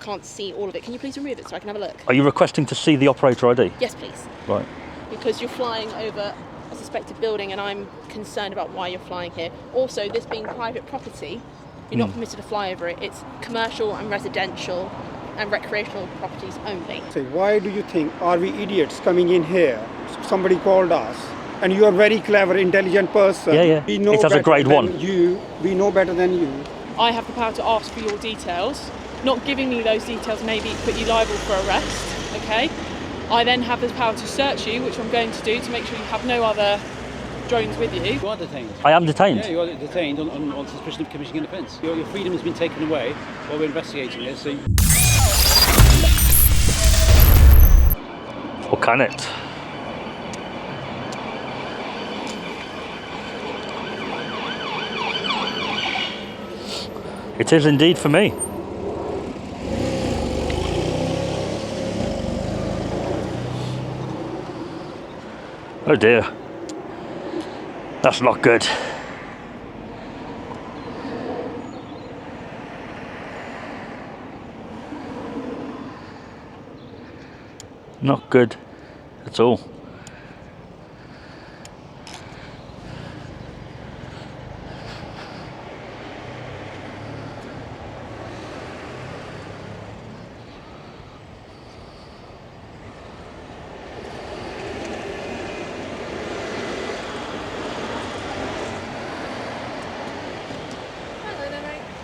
Can't see all of it. Can you please remove it so I can have a look? Are you requesting to see the operator ID? Yes, please. Right. Because you're flying over a suspected building and I'm concerned about why you're flying here. Also, this being private property, you're not permitted to fly over it. It's commercial and residential and recreational properties only. So why do you think, are we idiots coming in here? Somebody called us and you are a very clever, intelligent person. Yeah. We know it has a grade 1. We know better than you. I have the power to ask for your details. Not giving me those details maybe put you liable for arrest, okay? I then have the power to search you, which I'm going to do to make sure you have no other drones with you. You are detained. I am detained? Yeah, you are detained on suspicion of committing an offence. Your freedom has been taken away while we're investigating this. So Or can it? It is indeed for me. Oh dear. That's not good. Not good at all.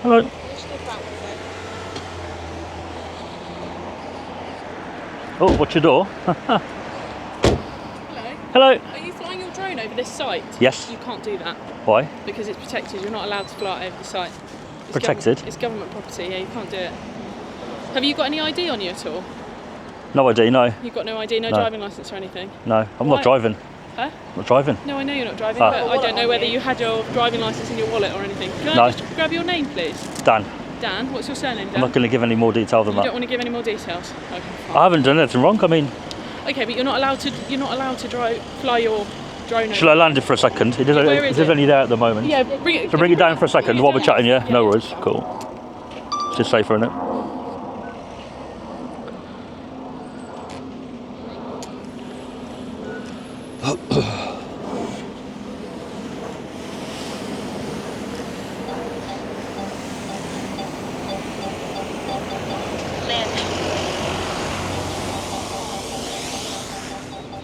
Hello. Oh, what's your door? Hello. Hello. Are you flying your drone over this site? Yes. You can't do that Why? because it's protected. You're not allowed to fly it over the site. It's Protected? It's government property. Yeah, you can't do it. Have you got any ID on you at all? No ID, no. You've got no ID, no driving licence or anything? No, I'm Why? not driving. Huh? I'm not driving. No, I know you're not driving, Ah. but I don't know whether you had your driving licence in your wallet or anything. Can No. I just grab your name, please? Dan, Dan. What's your surname, Dan? I'm not going to give any more detail than You that. don't want to give any more details? Okay, fine. I haven't done anything wrong. I mean, Okay, but you're not allowed to. You're not allowed to fly your drone. shall I land it for a second? It Where is is it? only there at the moment. Yeah, bring it. So bring it down for a second Bring it while we're down. chatting, yeah? No yeah. worries. Cool. It's just safer, isn't it?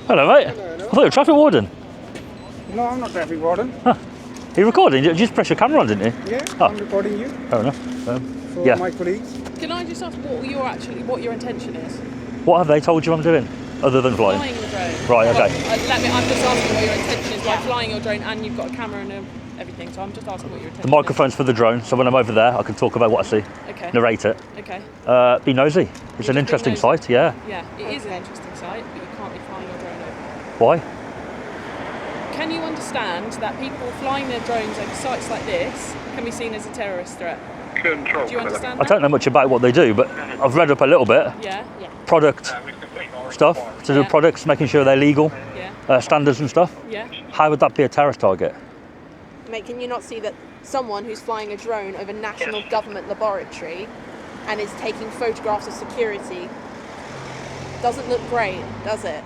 Hello, mate. I thought you were a traffic warden. No, I'm not traffic warden. Are you recording? You just press your camera on, didn't you? Yeah, Oh. I'm recording you Fair enough. for Yeah. my colleagues. Can I just ask what your intention is? What have they told you I'm doing, other than flying? Flying your drone. Right, okay. I'm just asking what your intention is by flying your drone, and you've got a camera and everything. So I'm just asking what your intention The microphone's for the drone, so when I'm over there, I can talk about what I see, is. Okay. narrate it. Okay. Be nosy. It's an be interesting nosy. site, yeah. Yeah, it is an interesting site, but you can't be flying your drone over. Why? Can you understand that people flying their drones over sites like this can be seen as a terrorist threat? Do you understand I that? don't know much about what they do, but I've read up a little bit. Yeah, Product stuff, to do Yeah. products, making sure they're legal, yeah, standards and stuff. yeah. How would that be a terrorist target? Mate, can you not see that someone who's flying a drone over national government laboratory and is taking photographs of security doesn't look great, does it?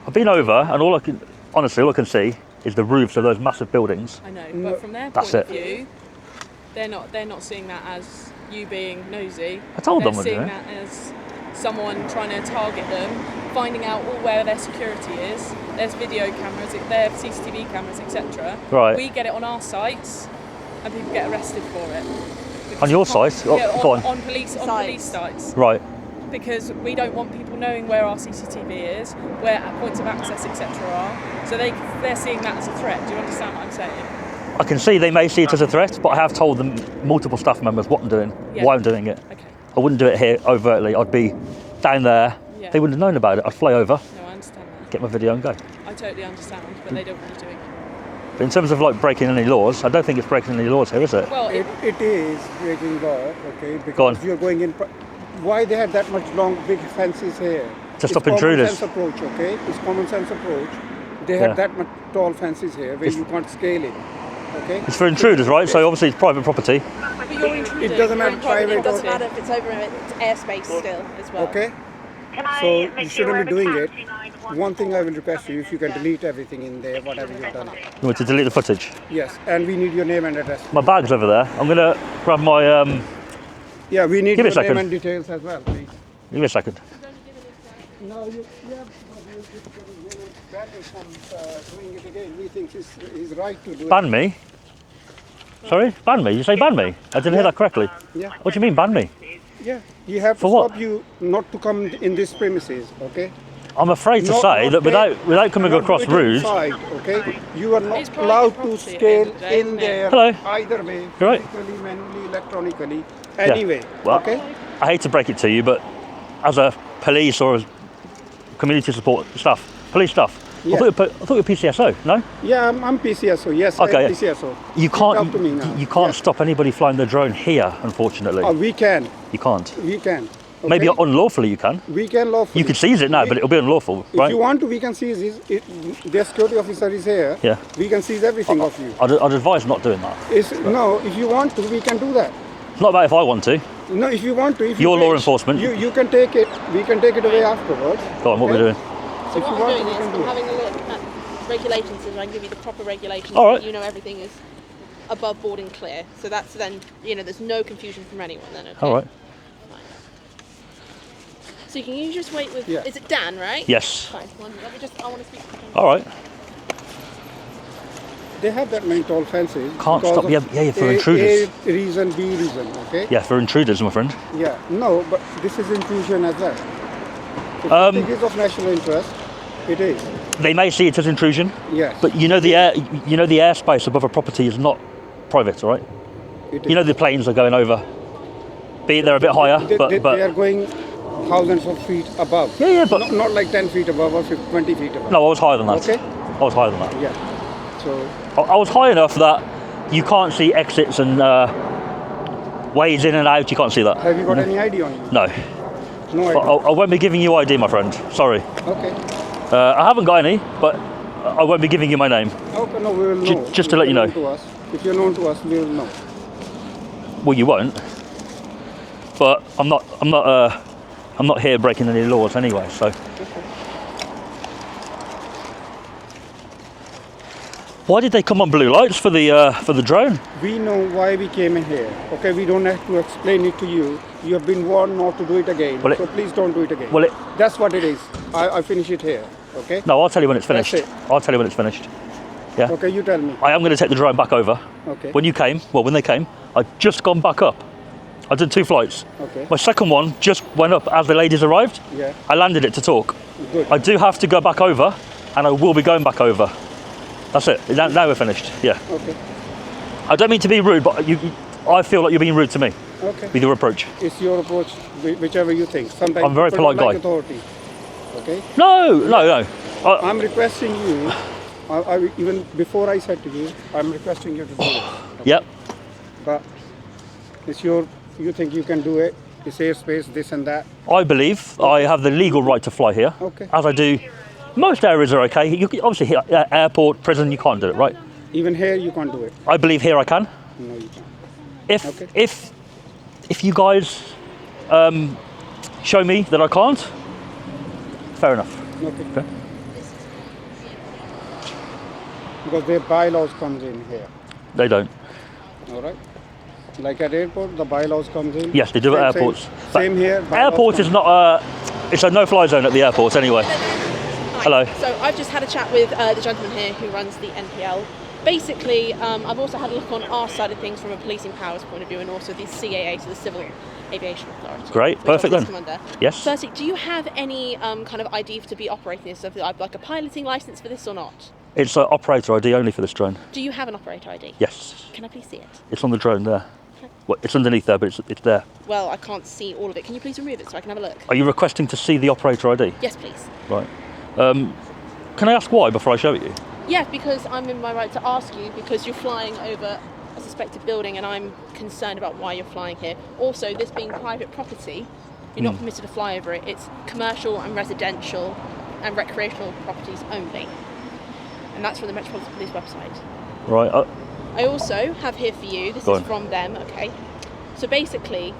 I've been over, and all I can see is the roofs of those massive buildings. I know, but from their That's point of it. view, they're not seeing that as you being nosy. I told them, They're wouldn't seeing I? that as someone trying to target them, finding out all where their security is. There's video cameras, there's CCTV cameras, etc. Right. We get it on our sites, and people get arrested for it. Because On your you can't- site? Oh, Yeah, go on. on police sites. Right. Because we don't want people knowing where our CCTV is, where points of access, etc. are. So they're seeing that as a threat. Do you understand what I'm saying? I can see they may see it as a threat, but I have told them, multiple staff members, what I'm doing, Yeah. why I'm doing it. Okay. I wouldn't do it here overtly. I'd be down there. Yeah. They wouldn't have known about it. I'd fly over, No, I understand that. get my video and go. I totally understand, but they don't want you doing it. But in terms of like breaking any laws, I don't think it's breaking any laws here, is it? Well, It is breaking law, okay, because Go on. you're going in. Why they have that much long, big fences here? To stop It's intruders. Common sense approach, okay? It's common sense approach. They Yeah. have that much tall fences here where It's- you can't scale it. Okay. It's for intruders, right? So obviously it's private property. But you're intruding. It doesn't matter You're in private private or- property. It doesn't matter if it's over it's airspace still as well. Okay. So you shouldn't be doing it. One thing I will request you, if you can delete everything in there, whatever you've done. You want to delete the footage? Yes, and we need your name and address. My bag's over there. I'm gonna grab my. Yeah, we need Give me your a second. name and details as well, please. Give me a second. No, you ban him from doing it again. We think he's right to do it. Ban me? Sorry, ban me? You say ban me? I didn't hear that correctly. Yeah, What do you mean ban me? yeah. You have to For what? stop you not to come in this premises, okay? I'm afraid to Not- say not that without coming not across do it rude. inside, okay? You are not It's private allowed to property at the scale end of the day, in isn't it? there Hello. either way, You're right. physically, manually, electronically, Yeah. anyway, Well, okay? I hate to break it to you, but as a police or as community support staff, police staff, Yeah. I thought you were PCSO. No, Yeah, I'm PCSO, yes, Okay, I'm yeah. PCSO. you Talk can't. to me now. You can't Yeah. stop anybody flying their drone here. Unfortunately, We can, you can't. we can. Maybe okay? unlawfully you can. We can lawfully. You could seize it now, We- but it'll be unlawful, If right? you want to, we can seize it. The security officer is here. Yeah. We can seize everything of you. I'd advise not doing that. No, if you want to, we can do that. Not about if I want to. No, if you want to, if You're you law wish, enforcement. You can take it. We can take it away afterwards. Go on, what we're doing. So If what you I'm want doing to, we is can I'm do it. having a look at regulations so I can give you the proper regulations All so right. that you know everything is above board and clear. So that's then, there's no confusion from anyone then, okay? All right. So can you just wait with, Yeah. is it Dan, right? Yes. Fine, I want to speak to him. All right. They have that many tall fences. Can't because stop- of yeah, for intruders. A reason, B reason, okay? Yeah, for intruders, my friend. Yeah. No, but this is intrusion as well. If it is of national interest, it is. They may see it as intrusion, Yes. but the airspace above a property is not private, all right? it You know is. the planes are going over. Be it they're a bit higher, they but are going thousands of feet above. Yeah, but- not like 10 feet above or 20 feet above. no, I was higher than that. Okay. I was higher than that. Yeah. So I was high enough that you can't see exits and ways in and out. You can't see that. have you got any ID on you? No, No but ID. I won't be giving you ID, my friend. Sorry, Okay. I haven't got any, but I won't be giving you my name. Okay, no, we will know. just to If let you you're know. known to us, if you're known to us, we will know. Well, you won't. But I'm not here breaking any laws anyway. So. Why did they come on blue lights for the drone? We know why we came in here. Okay, we don't have to explain it to you. You have been warned not to do it again. Well, so please don't do it again. well, That's what it is. I finish it here. Okay. No, I'll tell you when it's That's finished. it. I'll tell you when it's finished. Yeah. Okay, you tell me. I am going to take the drone back over. Okay. When they came, I'd just gone back up. I did 2 flights. Okay. My second one just went up as the ladies arrived. Yeah. I landed it to talk. Good. I do have to go back over, and I will be going back over. That's it. Now we're finished. Yeah. Okay. I don't mean to be rude, but I feel like you're being rude to me Okay. with your approach. It's your approach, whichever you think. Sometimes I'm a very people don't polite like guy. authority. Okay. No. I'm requesting you. Even before I said to you, I'm requesting you to do it. Yep. But it's you think you can do it. It's airspace, this and that. I believe I have the legal right to fly here, Okay. as I do. Most areas are okay. You can, obviously, here, airport, prison, you can't do it, right? Even here you can't do it. I believe here I can. No, you can't. If Okay. if you guys show me that I can't, fair enough. Okay. Okay. Because their bylaws comes in here. They don't. All right. Like at airport, the bylaws comes in. Yes, they do at Same- airports. Same, But same here. bylaws Airport come is not it's a no-fly zone at the airport anyway. Hi. Hello. So I've just had a chat with the gentleman here who runs the NPL. Basically, I've also had a look on our side of things from a policing powers point of view, and also the CAA, so the Civil Aviation Authority. Great, which perfect obviously then. come under. Yes. Firstly, do you have any kind of ID to be operating this? So like a piloting license for this or not? It's an operator ID only for this drone. Do you have an operator ID? Yes. Can I please see it? It's on the drone there. Well, it's underneath there, but it's there. Well, I can't see all of it. Can you please remove it so I can have a look? Are you requesting to see the operator ID? Yes, please. Right. Can I ask why before I show it you? Yeah, because I'm in my right to ask you because you're flying over a suspected building and I'm concerned about why you're flying here. Also, this being private property, you're not permitted to fly over it. It's commercial and residential and recreational properties only. And that's from the Metropolitan Police website. Right. I also have here for you, this Go is on. from them, okay? So basically,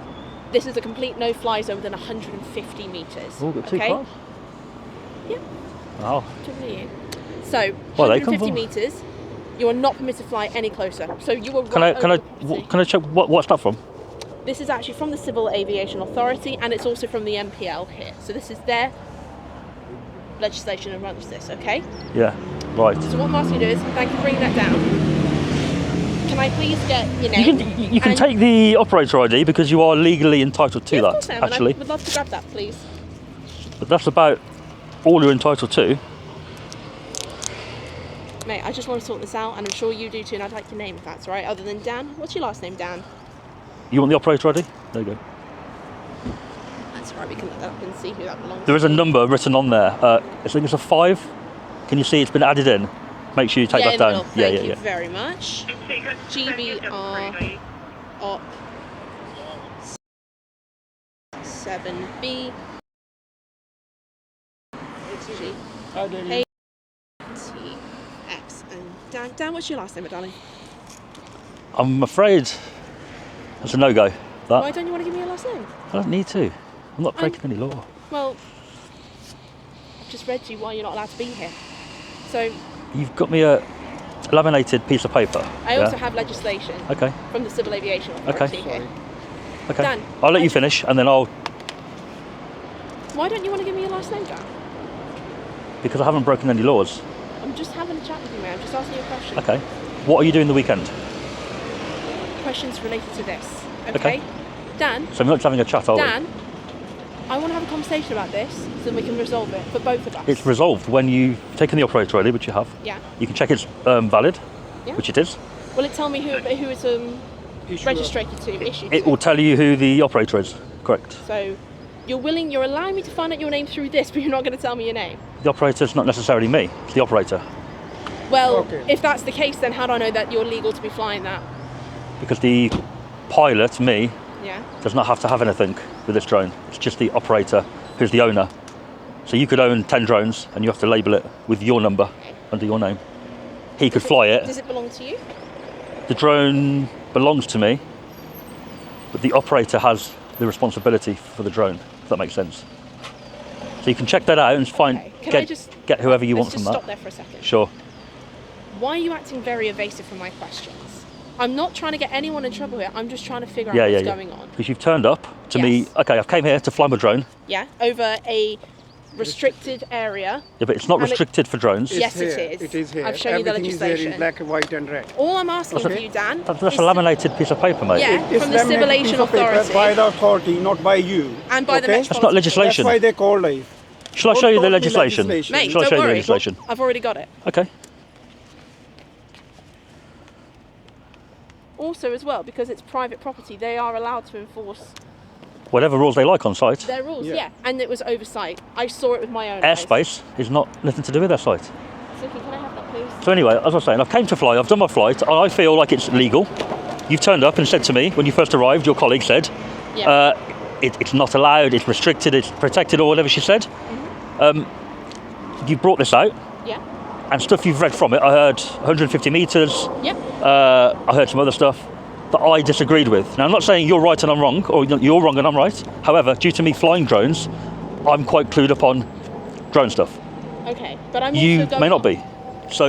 this is a complete no-fly zone within 150 metres. Oh, got two okay? cars? Yeah. Wow. So, Well, they come 150 from- metres, you are not permitted to fly any closer. So you are Can right I over the property. can I check what's that from? This is actually from the Civil Aviation Authority, and it's also from the MPL here. So this is their legislation that runs this, okay? Yeah. Right. So what I'm asking you to do is, thank you for bringing that down. Can I please get your name? You can and- take the operator ID because you are legally entitled to Yeah, of that. course I am, and Actually, I would love to grab that, please. but that's about all you're entitled to. Mate, I just want to sort this out, and I'm sure you do too, and I'd like your name if that's all right, other than Dan. What's your last name, Dan? You want the operator ID? There you go. That's all right, we can look that up and see who that belongs There is a to. number written on there. I think it's a 5. Can you see it's been added in? Make sure you take Yeah, that in the down. middle. Thank you yeah. very much. GBR op 7B G A T X. And Dan, what's your last name, darling? I'm afraid that's a no-go. Why That don't you want to give me your last name? I don't need to. I'm not breaking any law. Well, I've just read to you why you're not allowed to be here. So You've got me a laminated piece of paper. I yeah? also have legislation Okay. from the Civil Aviation Authority Okay. here. Okay. Dan, I'll let I you just- finish, and then I'll Why don't you want to give me your last name, Dan? because I haven't broken any laws. I'm just having a chat with you, man. I'm just asking you a question. Okay. What are you doing the weekend? Questions related to this. Okay. Okay? Dan, So we're not just having a chat, are we? Dan, I want to have a conversation about this so we can resolve it for both of us. It's resolved when you've taken the operator ID, which you have. Yeah. You can check it's valid, Yeah. which it is. Will it tell me who it's registered to, issued It to? will tell you who the operator is. Correct. So you're allowing me to find out your name through this, but you're not going to tell me your name. The operator's not necessarily me. It's the operator, Well, Okay. if that's the case, then how do I know that you're legal to be flying that? because the pilot, me, Yeah. does not have to have anything with this drone. It's just the operator who's the owner. So you could own 10 drones and you have to label it with your number under your name. He could fly it. Does it belong to you? The drone belongs to me, but the operator has the responsibility for the drone, if that makes sense. So you can check that out and find Okay. Can I just get whoever you let's want just from stop that. there for a second. Sure. Why are you acting very evasive from my questions? I'm not trying to get anyone in trouble here. I'm just trying to figure out what's going on. Because you've turned up to me. Yes. Okay, I came here to fly my drone. Yeah, over a restricted area. Yeah, but it's not And it- restricted for drones. Yes, It's it here. is. It is here. I've shown you the Everything is there legislation. in black, white, and red. All I'm asking Okay. for you, Dan, That's is a laminated piece of paper, mate. Yeah. It's From the laminated Civilization piece of paper Authority. by the authority, not by you. and by the Okay? Metropolitan That's not Police. legislation. That's why they called us. Shall I show you the Don't call me legislation? legislation. Mate, Shall I don't show you the worry. legislation? I've already got it. Okay. Also, as well, because it's private property, they are allowed to enforce Whatever rules they like on site. their rules. Yeah. Yeah, and it was oversight. I saw it with my own eyes. Airspace is not nothing to do with their site. Suki, can I have that, please? So anyway, as I was saying, I've came to fly, I've done my flight, and I feel like it's legal. You've turned up and said to me, when you first arrived, your colleague said, Yeah. it's not allowed, it's restricted, it's protected, or whatever she said. You brought this out, Yeah. and stuff you've read from it, I heard 150 metres, Yeah. I heard some other stuff that I disagreed with. Now, I'm not saying you're right and I'm wrong, or you're wrong and I'm right. However, due to me flying drones, I'm quite clued up on drone stuff. Okay, but I'm You also going may not be. So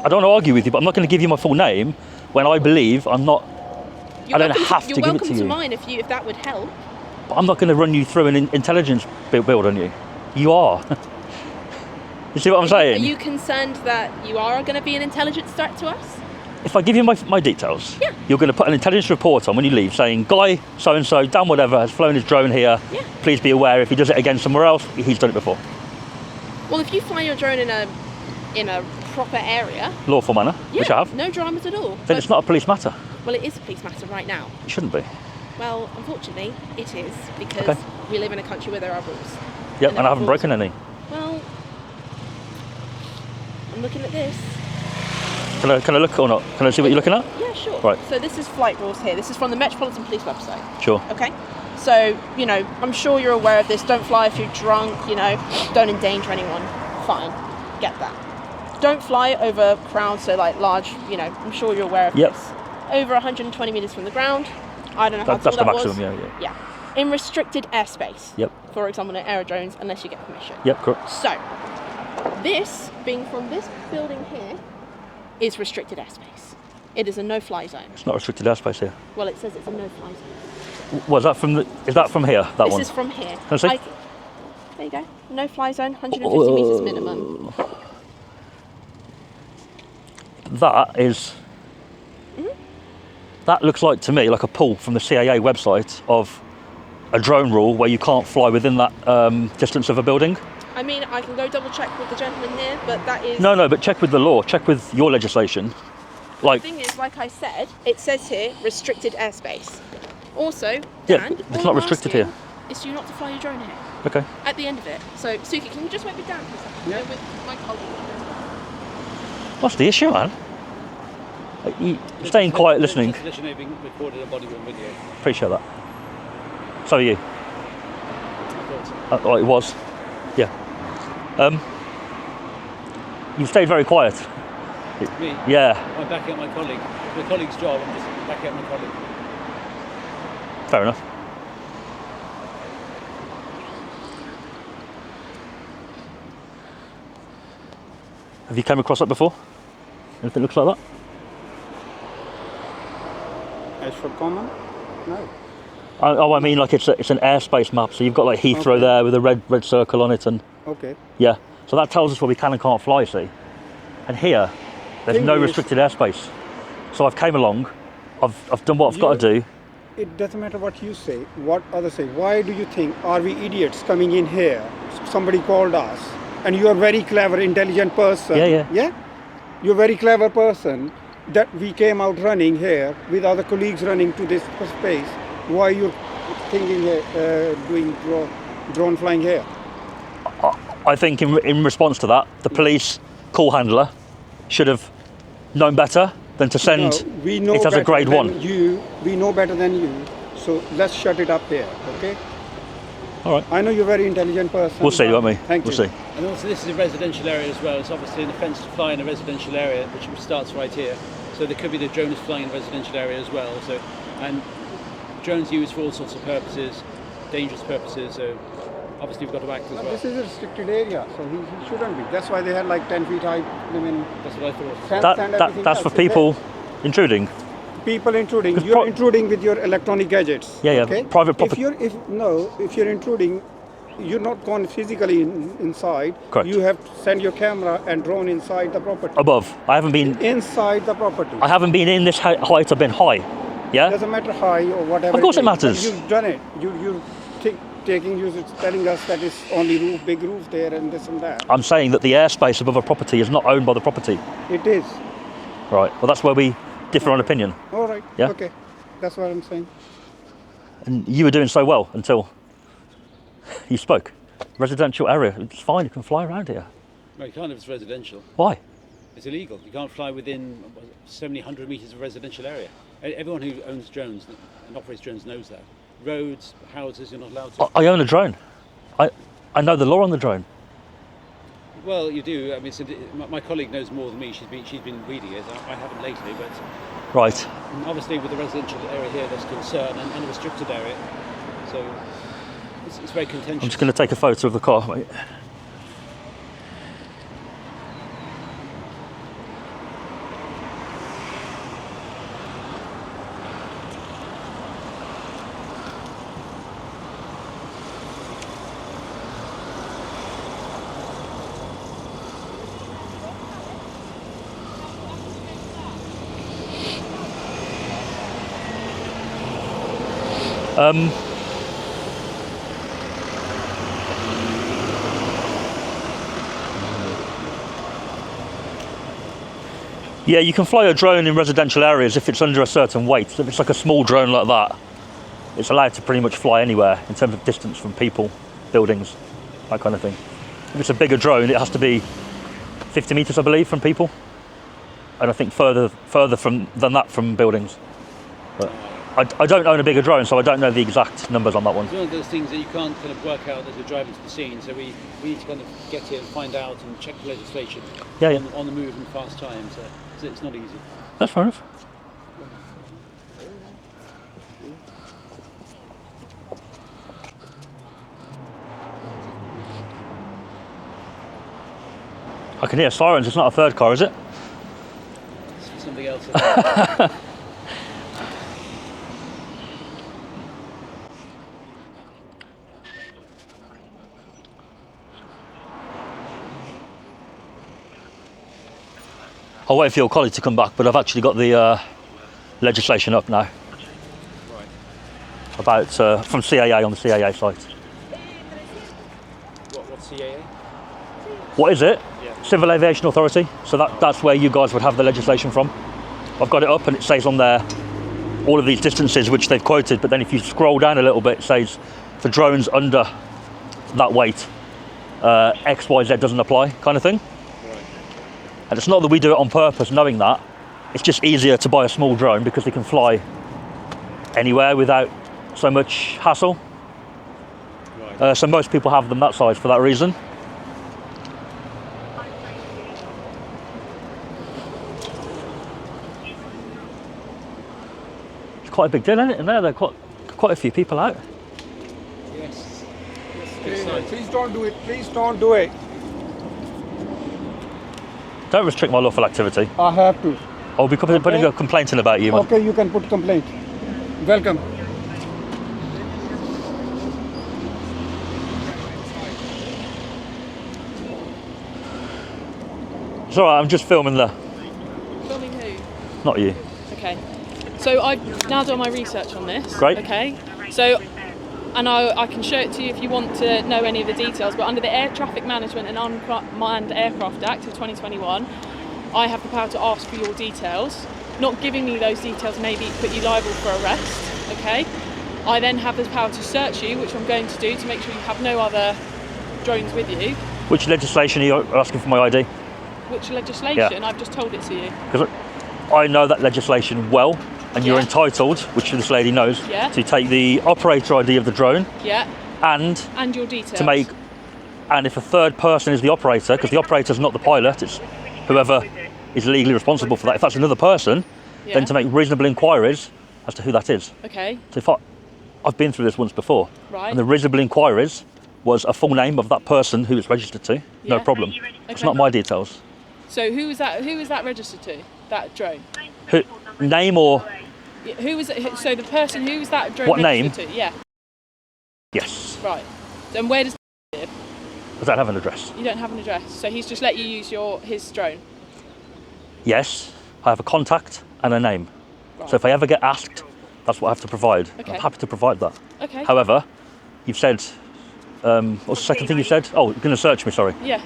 I don't want to argue with you, but I'm not going to give you my full name when I believe I'm not. I don't have to give it to You're welcome to you. mine if that would help. But I'm not going to run you through an intelligence build on you. You are. You see what I'm Are saying? you concerned that you are going to be an intelligence threat to us? If I give you my details, Yeah. you're going to put an intelligence report on when you leave saying, Guy so-and-so, Dan whatever, has flown his drone here. Yeah. Please be aware if he does it again somewhere else, he's done it before. Well, if you fly your drone in a proper area, Lawful manner, yeah, which I have. no dramas at all. Then it's not a police matter. Well, it is a police matter right now. It shouldn't be. Well, unfortunately, it is because Okay. we live in a country where there are rules. Yep, And and I haven't rules. broken any. Well, I'm looking at this. Can I look or not? Can I see what you're looking at? Yeah, sure. Right. So this is flight rules here. This is from the Metropolitan Police website. Sure. Okay. So, I'm sure you're aware of this. Don't fly if you're drunk, don't endanger anyone. Fine. Get that. don't fly over crowds, so like large, you know, I'm sure you're aware of Yep. this. Over 120 metres from the ground. I don't know how tall That's the that maximum, was. yeah. In restricted airspace. Yep. For example, in aerodromes, unless you get permission. Yep, correct. So, this, being from this building here, is restricted airspace. It is a no-fly zone. It's not restricted airspace here. Well, it says it's a no-fly zone. Was that from is that from here? That This one? is from here. Can I see? There you go. No-fly zone, 150 metres minimum. That is. That looks like to me like a pull from the CAA website of a drone rule where you can't fly within that distance of a building. I mean, I can go double-check with the gentleman here, but that is... No, but check with the law. Check with your legislation. Like. The thing is, like I said, it says here, restricted airspace. Also, Yeah, Dan, it's all not I'm restricted asking here. is you not to fly your drone here. Okay. At the end of it. So, Suki, can you just wait with Dan for a second? Yeah. With my colleague. What's the issue, man? You staying quiet, listening. Just literally being recorded on body-worn video. Appreciate that. So are you. I thought so. Oh, it was. Yeah. You've stayed very quiet. Me? Yeah. I'm backing up my colleague. My colleague's job, I'm just backing up my colleague. Fair enough. Have you come across that before? Anything looks like that? As for common? No. I mean, like it's an airspace map. So you've got like Heathrow Okay. there with a red circle on it, and Okay. yeah. So that tells us where we can and can't fly. See, and here there's Thing no is- restricted airspace. So I've came along. I've done what I've got to do. It doesn't matter what you say, what others say. Why do you think, are we idiots coming in here? Somebody called us, and you are very clever, intelligent person. Yeah. Yeah? You're a very clever person that we came out running here with other colleagues running to this space. Why are you thinking doing drone flying here? I think in response to that, the police call handler should have known better than to send No, we know it as a better grade than 1. You, we know better than you. So let's shut it up here, okay? All right. I know you're a very intelligent person. We'll see, won't we? Thank We'll you. see. And also this is a residential area as well. It's obviously an offence to fly in a residential area, which starts right here. So there could be the drone is flying in a residential area as well. So, and drones used for all sorts of purposes, dangerous purposes. So obviously we've got to act as But well. this is a restricted area, so he shouldn't be. That's why they had like 10 feet high. I mean, That's what I thought. fence and everything That's for else. people intruding. People intruding. 'Cause You're intruding with your electronic gadgets. Yeah, Okay? private property. If you're intruding, you're not gone physically inside. Correct. You have to send your camera and drone inside the property. Above. I haven't been Inside the property. in this height. I've been high. Yeah. Doesn't matter high or whatever. Of course it is, but matters. You've done it. You telling us that it's only roof, big roof there and this and that. I'm saying that the airspace above a property is not owned by the property. It is. Right. Well, that's where we differ on opinion. All right. Yeah? Okay. That's what I'm saying. And you were doing so well until you spoke. Residential area. It's fine. You can fly around here. No, you can't if it's residential. Why? It's illegal. You can't fly within so many hundred metres of residential area. Everyone who owns drones and operates drones knows that. Roads, houses, you're not allowed to. I own a drone. I know the law on the drone. Well, you do. I mean, my colleague knows more than me. She's been reading it. I haven't lately, but Right. obviously with the residential area here, there's concern and a restricted area. So it's very contentious. I'm just going to take a photo of the car. Wait. Yeah, you can fly a drone in residential areas if it's under a certain weight. So if it's like a small drone like that, it's allowed to pretty much fly anywhere in terms of distance from people, buildings, that kind of thing. If it's a bigger drone, it has to be 50 metres, I believe, from people. And I think further than that from buildings. But I don't own a bigger drone, so I don't know the exact numbers on that one. It's one of those things that you can't kind of work out as you're driving to the scene, so we need to kind of get here and find out and check the legislation on the move in fast time, so it's not easy. That's fair enough. I can hear sirens, it's not a third car, is it? It's something else. I'll wait for your colleague to come back, but I've actually got the legislation up now. Right. About from CAA on the CAA site. What's CAA? What is it? Yeah. Civil Aviation Authority. So that's where you guys would have the legislation from. I've got it up and it says on there all of these distances which they've quoted, but then if you scroll down a little bit, it says for drones under that weight, XYZ doesn't apply, kind of thing. And it's not that we do it on purpose knowing that, it's just easier to buy a small drone because they can fly anywhere without so much hassle. Right. So most people have them that size for that reason. It's quite a big deal, isn't it? In there, there are quite a few people out. Yes. Please don't do it. Please don't do it. Don't restrict my lawful activity. I have to. I'll be putting a complaint in about you. Okay, you can put complaint. Welcome. It's alright, I'm just filming Filming who? not you. Okay. So I've now done my research on this. Great. Okay. So, and I can show it to you if you want to know any of the details, but under the Air Traffic Management and Unmanned Aircraft Act of 2021, I have the power to ask for your details. Not giving me those details maybe put you liable for arrest, okay? I then have the power to search you, which I'm going to do to make sure you have no other drones with you. Which legislation are you asking for my ID? Which legislation? Yeah. I've just told it to you. Because I know that legislation well, and you're Yeah. entitled, which this lady knows, Yeah. to take the operator ID of the drone Yeah. and your details. to make, and if a third person is the operator, because the operator's not the pilot, it's whoever is legally responsible for that. If that's another person, Yeah. then to make reasonable inquiries as to who that is. Okay. So if I've been through this once before, Right. and the reasonable inquiries was a full name of that person who it's registered to, no Yeah. problem. It's Okay. not my details. So who is that registered to? That drone? Who, name or Yeah, who is it? So the person who is that drone What registered to? Yeah. yes, Right. Then where does he live? does that have an address? You don't have an address, so he's just let you use his drone. Yes, I have a contact and a name. Right. So if I ever get asked, that's what I have to provide. Okay. I'm happy to provide that. Okay. However, you've said, what's the second thing you said? Oh, you're going to search me, sorry. Yeah.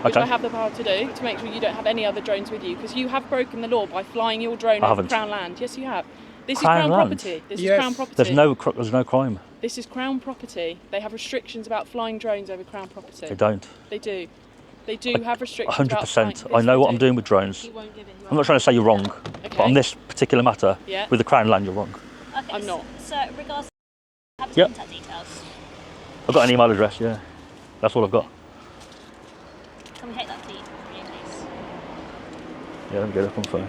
Which Okay. I have the power to do to make sure you don't have any other drones with you, because you have broken the law by flying your drone I over haven't. Crown land. Yes, you have. This Crown is Crown land? property. This Yes. is Crown property. There's no crime. This is Crown property. They have restrictions about flying drones over Crown property. They don't. They do. They do have restrictions. 100%. About flying. I know Yes, what they I'm do. doing with drones. He won't give it. I'm not trying to say you're wrong, but on this particular matter, Yeah. with the Crown land, you're wrong. Okay, I'm not. So, regards to have his Yep. contact details. I've got an email address, yeah. That's all I've got. Can we take that, please? Yeah, let me get it up on phone.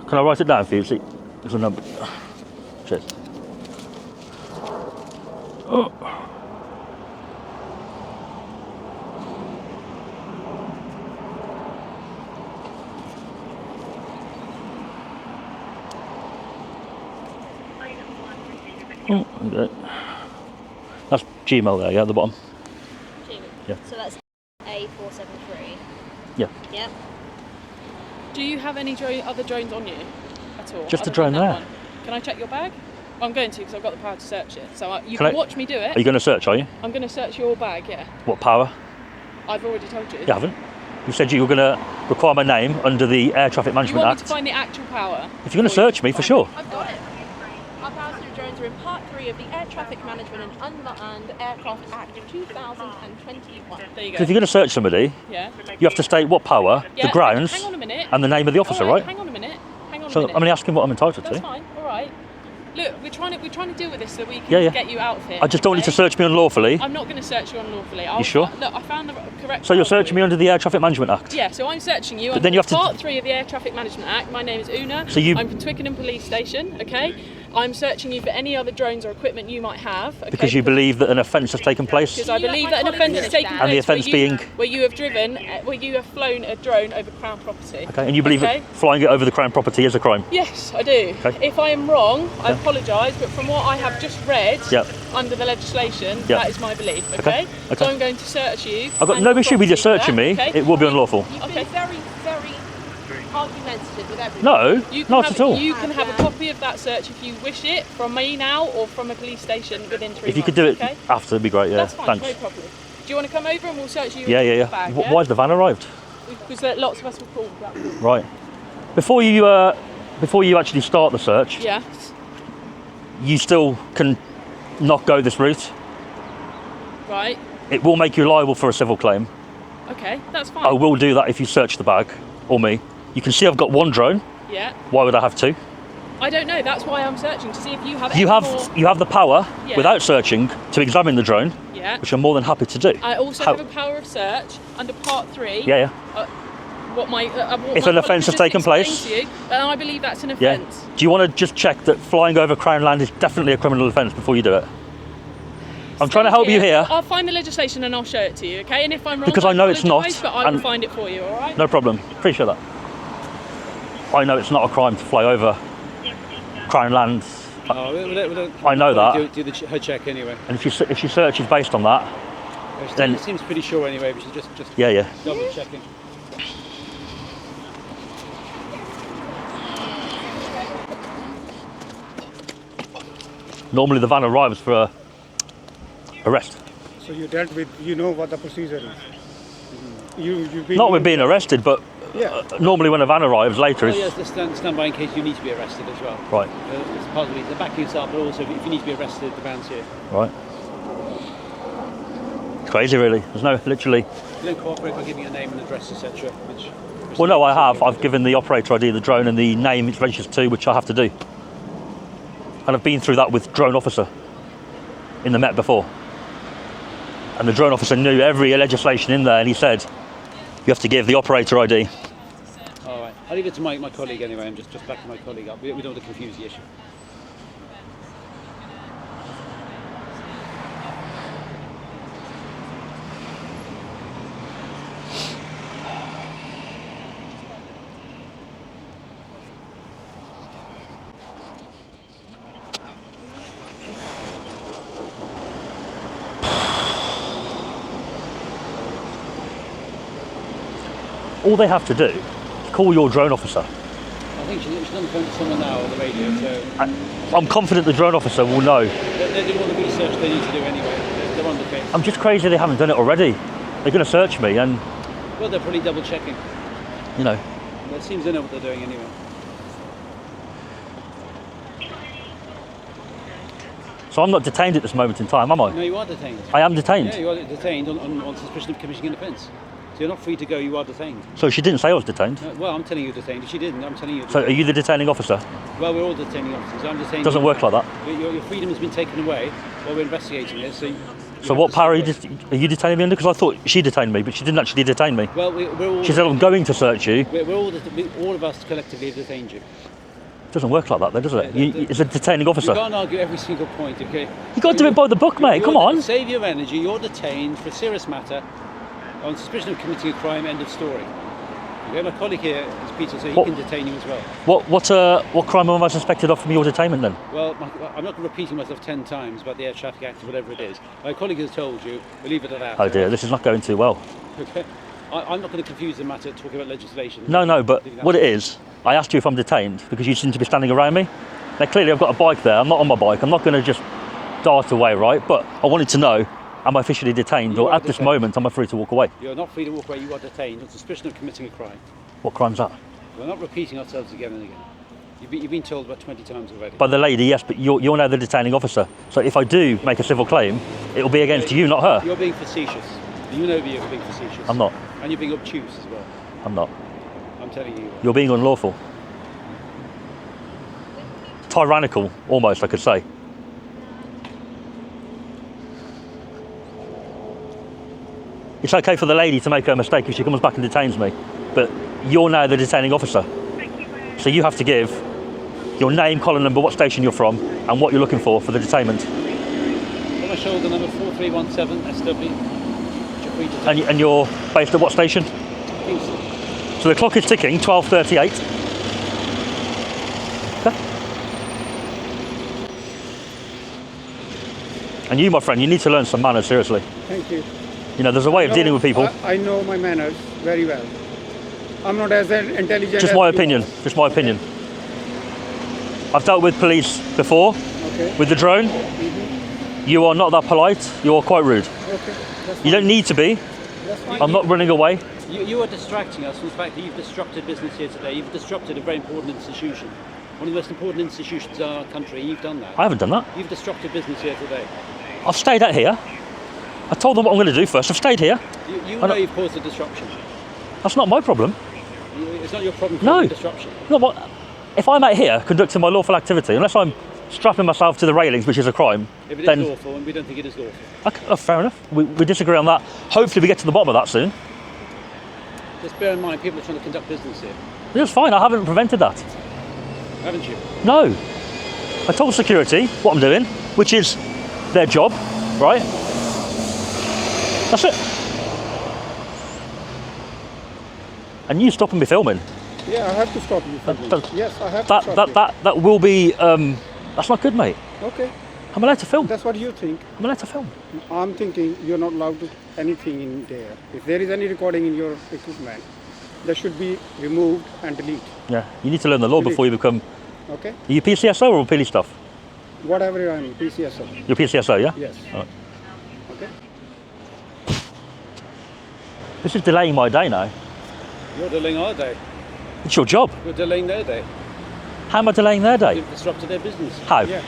Can I write it down for you? See, there's a number. Cheers. Oh. Okay. That's Gmail there, yeah, at the bottom. Yeah. So that's A473. Yeah. Yep. Do you have any other drones on you at all? Just the other drone than that there. one? Can I check your bag? I'm going to, because I've got the power to search it. So you Can can I- watch me do it. Are you going to search, are you? I'm going to search your bag, yeah. What power? I've already told you. You haven't. You said you were going to require my name under the Air Traffic You Management want me Act. to find the actual power? If you're going to search me, for sure. I've got it. Our power to do drones are in Part 3 of the Air Traffic Management and Unmanned Aircraft Act 2021. There you So go. if you're going to search somebody, Yeah. you have to state what power, Yeah, the grounds, hang on a minute. and the name of the officer, All right? Hang on a minute. Hang on a So minute. I'm only asking what I'm entitled That's to. fine. All right. Look, we're trying to deal with this so we can Yeah, yeah. get you out of here. I just don't want you to okay? search me unlawfully. I'm not going to search you unlawfully. You sure? Look, I found the correct. So you're file for searching me under the Air Traffic Management Act? Yeah, so I'm searching you. But under then you have to- Part 3 of the Air Traffic Management Act. My name is Una. So you- I'm from Twickenham Police Station. Okay. I'm searching you for any other drones or equipment you might have. Okay? Because you believe that an offence has taken place? Because I believe that an offence has taken place. And the offence being? Where you have driven, where you have flown a drone over Crown property. Okay, and you believe Okay? that flying it over the Crown property is a crime? Yes, I do. Okay. If I am wrong, I Okay. apologise, but from what I have just read Yep. under the legislation, Yep. that is my belief. Okay. Okay. Okay. So I'm going to search you. I've got and no your issue with you property for searching that, me. okay? It will be unlawful. You've Okay. been very, very argumentative with everything. No, You can not have, at all. You can have a copy of that search if you wish it from me now or from a police station within 3 months. If you could do it okay? after, it'd be great. Yeah, That's fine, thanks. no problem. Do you want to come over and we'll search you? Yeah, in yeah, the yeah. Bag, Why has the van arrived? Because lots of us were called. That was all. Right. Before you actually start the search, Yes. you still can not go this route. Right. It will make you liable for a civil claim. Okay, that's fine. I will do that if you search the bag or me. You can see I've got one drone. Yeah. Why would I have two? I don't know. That's why I'm searching to see if you have. You any have more. you have the power Yeah. without searching to examine the drone, Yeah. which I'm more than happy to do. I also How- have a power of search under Part 3. Yeah, yeah. What my what If my an offence has just taken place. explained to you, then I believe that's an Yeah. offence. Do you want to just check that flying over Crown land is definitely a criminal offence before you do it? I'm trying to help you here. I'll find the legislation and I'll show it to you, okay? And if I'm wrong, Because I know it's not, apologise, but I will and- find it for you, all right? No problem. Appreciate that. I know it's not a crime to fly over Crown land, Oh, I know that. Do her check anyway. and if she searches based on that, Then- It seems pretty sure anyway, but she's just yeah, yeah. double checking. Normally the van arrives for a arrest. So you dealt with, you know what the procedure is. You've been Not with being arrested, but Yeah. normally when a van arrives later Oh is yes, the stand by in case you need to be arrested as well. right, It's part of the backing us up, but also if you need to be arrested, the van's here. right. It's crazy, really. There's no literally. You don't cooperate by giving your name and address, etc. Well, no, I have. I've given the operator ID of the drone and the name it's registered to, which I have to do. And I've been through that with drone officer in the Met before. And the drone officer knew every legislation in there, and he said, you have to give the operator ID. All right, I'll leave it to my colleague anyway. I'm just backing my colleague up. We don't want to confuse the issue. All they have to do is call your drone officer. I think she's on the phone to someone now on the radio, so I'm confident the drone officer will know. they're doing all the research they need to do anyway. They're on the case. I'm just crazy they haven't done it already. They're going to search me, and, Well, they're probably double checking. you know, It seems they know what they're doing anyway. so I'm not detained at this moment in time, am I? No, you are detained. I am detained. Yeah, you are detained on suspicion of committing an offence. So you're not free to go, you are detained. So she didn't say I was detained. Well, I'm telling you detained. If she didn't, I'm telling you So detained. are you the detaining officer? Well, we're all detaining officers. I'm detaining. Doesn't work like that. Your freedom has been taken away while we're investigating this. So So what power are you detaining me under? Because I thought she detained me, but she didn't actually detain me. Well, we're all. She said, I'm going to search you. We're all of us collectively have detained you. It doesn't work like that, though, does it? It's a detaining You officer. can't argue every single point, okay? You got to do it by the book, mate. Come on. Save your energy. You're detained for a serious matter on suspicion of committing a crime. End of story. Okay, my colleague here is Peter, so he What- can detain you as well. What crime am I suspected of from your detainment then? Well, I'm not repeating myself 10 times about the Air Traffic Act or whatever it is. My colleague has told you. We'll leave it at that. Oh dear, this is not going too well. Okay. I'm not going to confuse the matter talking about legislation. No, but what it is, I asked you if I'm detained because you seem to be standing around me. Now clearly I've got a bike there. I'm not on my bike. I'm not going to just dart away, right? But I wanted to know, am I officially detained, You or are at this detained. moment am I free to walk away? You're not free to walk away. You are detained on suspicion of committing a crime. What crime's that? We're not repeating ourselves again and again. You've been told about 20 times already. By the lady, yes, but you're now the detaining officer. So if I do make a civil claim, it will be against you, not her. You're being facetious. You know you're being facetious. I'm not. And you're being obtuse as well. I'm not. I'm telling you. You're being unlawful. Tyrannical, almost, I could say. It's okay for the lady to make her mistake if she comes back and detains me, but you're now the detaining officer. So you have to give your name, column number, what station you're from, and what you're looking for the detainment. On my shoulder, number 4317 SW. And you're based at what station? Kingston. So the clock is ticking, 12:38. Okay. And you, my friend, you need to learn some manners, seriously. Thank you. You know, there's a way of dealing with people. I know my manners very well. I'm not as intelligent Just as my you opinion. are. Just my opinion. I've dealt with police before, Okay. with the drone. You are not that polite. You are quite rude. Okay. That's You don't need to be. That's fine. I'm not running away. You are distracting us from the fact that you've disrupted business here today. You've disrupted a very important institution. One of the most important institutions in our country. You've done that. I haven't done that. You've disrupted business here today. I've stayed out here. I told them what I'm going to do first. I've stayed here. You know you've caused a disruption. That's not my problem. It's not your problem No. causing disruption. No, but if I'm out here conducting my lawful activity, unless I'm strapping myself to the railings, which is a crime, If it is then lawful, and we don't think it is lawful. okay, oh, fair enough. We disagree on that. Hopefully we get to the bottom of that soon. Just bear in mind, people are trying to conduct business here, It's fine. I haven't prevented that. haven't you? No. I told security what I'm doing, which is their job, right? That's it. And you stopping me filming. Yeah, I have to stop you. That- Yes, I have to stop That will be. That's not good, mate. you. Okay. I'm allowed to film. That's what you think. I'm allowed to film. I'm thinking you're not allowed to anything in there. If there is any recording in your equipment, that should be removed and deleted. Yeah. You need to learn the law before you become. Okay? Are you PCSO or Pili stuff? Whatever I am, PCSO. You're PCSO, yeah? Yes. All right. Okay? This is delaying my day now. You're delaying our day. It's your job. You're delaying their day. How am I delaying their day? You've disrupted their business. How? Yeah.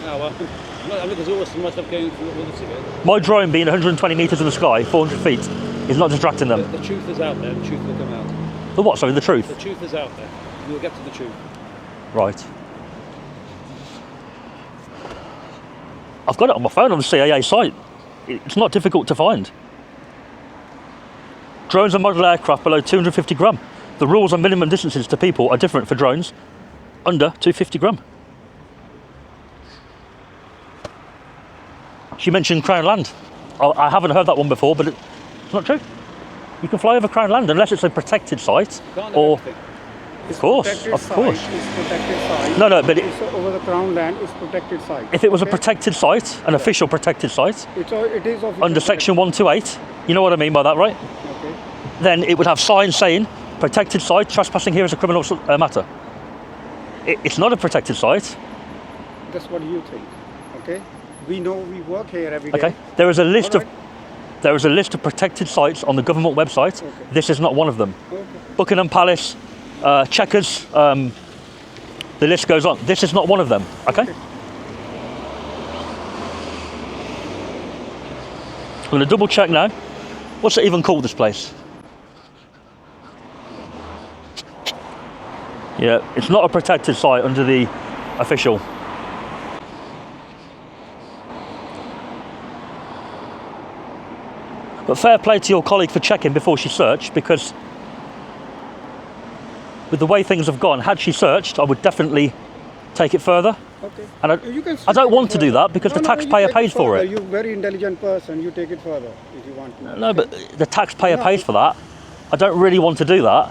Oh, well, I mean, there's always some stuff going through all this again. My drone being 120 metres in the sky, 400 feet, is not distracting them. The truth is out there. The truth will come out. The what, sorry, the truth? The truth is out there. You'll get to the truth. Right. I've got it on my phone on the CAA site. It's not difficult to find. Drones are model aircraft below 250 gram. The rules on minimum distances to people are different for drones under 250 gram. She mentioned Crown Land. I haven't heard that one before, but it's not true. You can fly over Crown Land unless it's a protected site, Can't or do everything. It's of course. protected It's protected site. No, but It's over the Crown land. It's protected site. if it was a Okay? protected site, an official protected site, it is official under section 128, you know what I mean by that, right? Okay. Then it would have signs saying protected site, trespassing here is a criminal matter. It's not a protected site. That's what you think. Okay. We know we work here every day. Okay, there is a list Alright. there is a list of protected sites on the government website. Okay. This is not one of them. Okay. Buckingham Palace, Chequers, the list goes on. This is not one of them. Okay. I'm going to double check now. What's it even called, this place? Yeah, it's not a protected site under the official. But fair play to your colleague for checking before she searched, because with the way things have gone, had she searched, I would definitely take it further. Okay. And You can I don't take it want to do further. that because No, the no, you taxpayer take pays for further. it. You're a very intelligent person. You take it further if you want to. No, but the taxpayer No. pays for that. I don't really want to do that.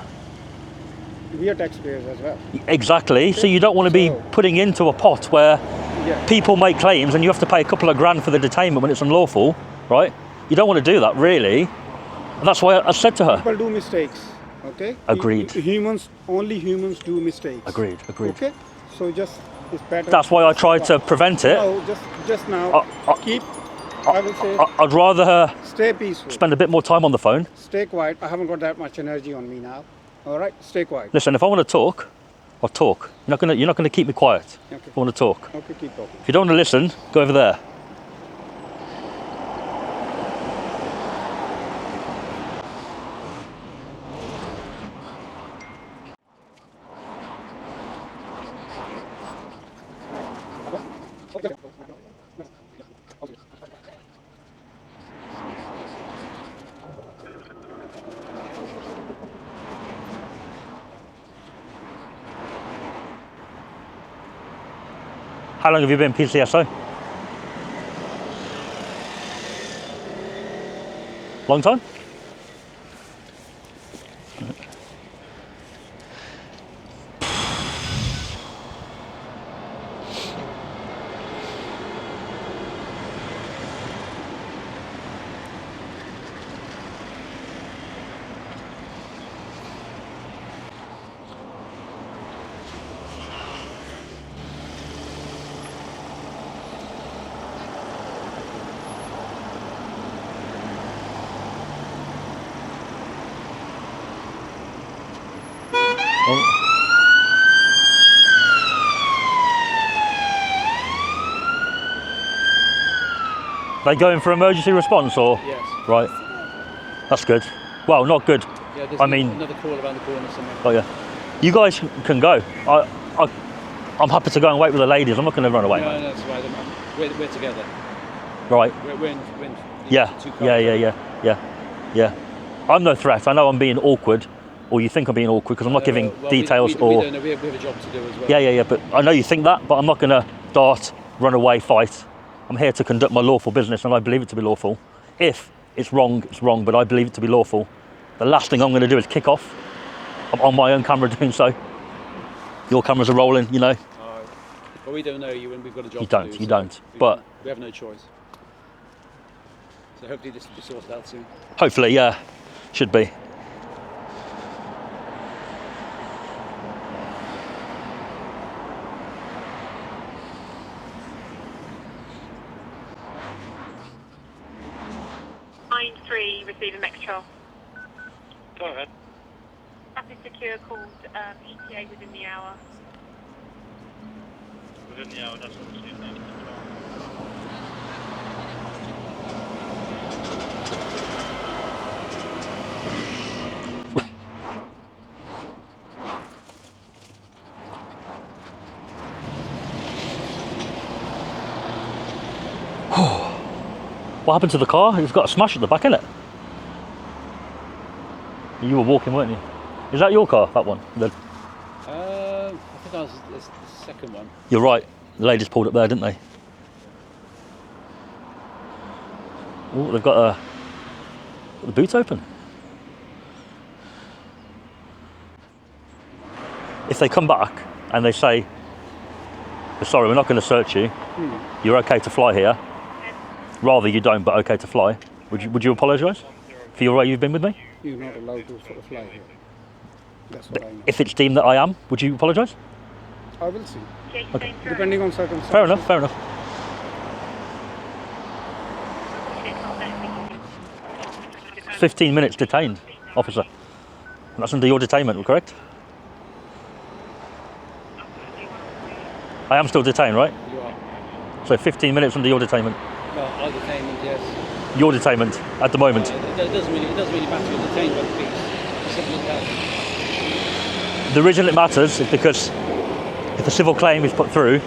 We are taxpayers as well. Exactly. So you don't want to be So- putting into a pot where Yeah. people make claims and you have to pay a couple of grand for the detainment when it's unlawful, right? You don't want to do that, really. And that's why I said to her. People do mistakes. Okay. Agreed. Only humans do mistakes. Agreed. Okay. So just it's better. That's why I tried to prevent it. No, just now. Keep. I will say. I'd rather her Stay peaceful. spend a bit more time on the phone. Stay quiet. I haven't got that much energy on me now. All right. Stay quiet. Listen, if I want to talk, I'll talk. You're not gonna keep me quiet. Okay. I want to talk. Okay, keep talking. If you don't want to listen, go over there. How long have you been PCSO? Long time? They go in for emergency response, or? Yes. Right. That's good. Well, not good. Yeah, there's I mean, another call around the corner somewhere. Oh yeah. You guys can go. I'm happy to go and wait with the ladies. I'm not going to run away. No, mate. no, that's right. We're together. Right. We're in Yeah. two cars. Yeah. I'm no threat. I know I'm being awkward, or you think I'm being awkward because I'm not giving details we or. don't know. We have a job to do as well. Yeah. But I know you think that, but I'm not going to dart, run away, fight. I'm here to conduct my lawful business, and I believe it to be lawful. If it's wrong, it's wrong, but I believe it to be lawful. The last thing I'm going to do is kick off. I'm on my own camera doing so. Your cameras are rolling, you know. But we don't know you, and we've got a job You to don't, do. you so don't. But we have no choice. So hopefully this will be sorted out soon. hopefully, yeah, should be. Line 3, receiving Metro. Go ahead. Rapid Secure called ETA within the hour. Within the hour, that's what we're seeing. What happened to the car? It's got a smash at the back, innit? You were walking, weren't you? Is that your car, that one? I think that was the second one. You're right. The ladies pulled up there, didn't they? Oh, they've got the boot open. If they come back and they say, sorry, we're not going to search you. You're okay to fly here. Rather you don't, but okay to fly. Would you apologise for your way you've been with me? You're not allowed to fly here. That's what I know. If it's deemed that I am, would you apologise? I will see. Okay. Depending on circumstances. Fair enough, fair enough. 15 minutes detained, officer. And that's under your detainment, correct? I am still detained, right? You are. So 15 minutes under your detainment. Well, our detainment, yes. Your detainment at the moment. It doesn't really matter. You're detained by the police. Simple as that. The reason it matters is because if a civil claim is put through,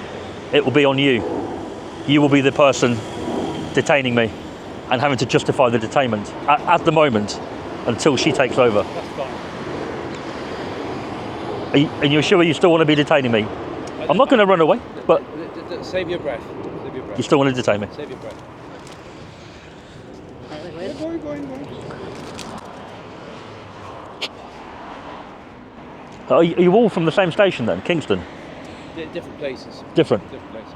it will be on you. You will be the person detaining me and having to justify the detainment at the moment until she takes over. That's fine. And you're sure you still want to be detaining me? I'm not going to run away, but Save your breath. Save your breath. you still want to detain me. Save your breath. Going. Are you all from the same station then, Kingston? Different places. Different. Different places.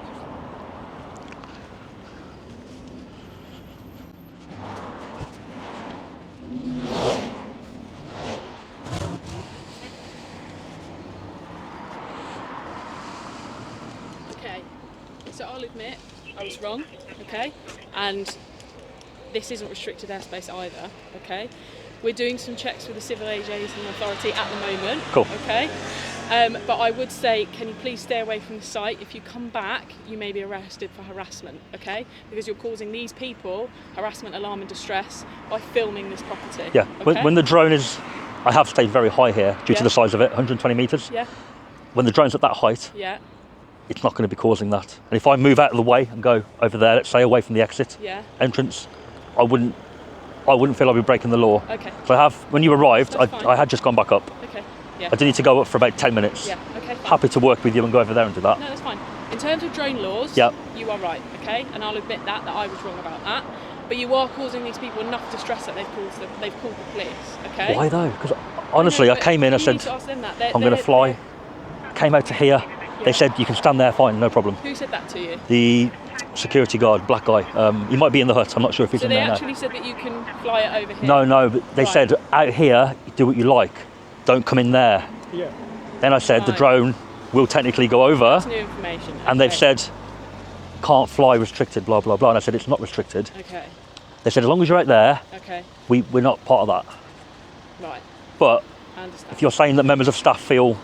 Okay, so I'll admit I was wrong, okay? And this isn't restricted airspace either, okay? We're doing some checks with the Civil Aviation Authority at the moment, Cool. okay? But I would say, can you please stay away from the site? If you come back, you may be arrested for harassment, okay? Because you're causing these people harassment, alarm and distress by filming this property. Yeah, okay? when the drone is, I have stayed very high here due to Yeah. the size of it, 120 metres. Yeah, When the drone's at that height, yeah, it's not going to be causing that. And if I move out of the way and go over there, let's say away from the exit yeah. entrance, I wouldn't feel I'd be breaking the law. Okay, So when you arrived, That's fine. I had just gone back up. okay, yeah. I did need to go up for about 10 minutes. Yeah, okay, fine. Happy to work with you and go over there and do that. No, that's fine. In terms of drone laws, Yep. you are right, okay? And I'll admit that I was wrong about that. But you are causing these people enough distress that they've called the police, okay? Why though? Because honestly, I came in, I you said, need to ask them that. I'm going to fly. Came out to here. They said, you can stand there, fine, no problem. Who said that to you? The security guard, black guy, he might be in the hut, I'm not sure if he's So in they there now. actually said that you can fly it over here? No, but they Right. said, out here, do what you like. Don't come in there. Yeah. Then I said, the Right. drone will technically go over. That's new information. And they've okay. said, can't fly, restricted, blah, blah, blah. And I said, it's not restricted. Okay, They said, as long as you're out there, okay, we're not part of that. right, But I understand. if you're saying that members of staff feel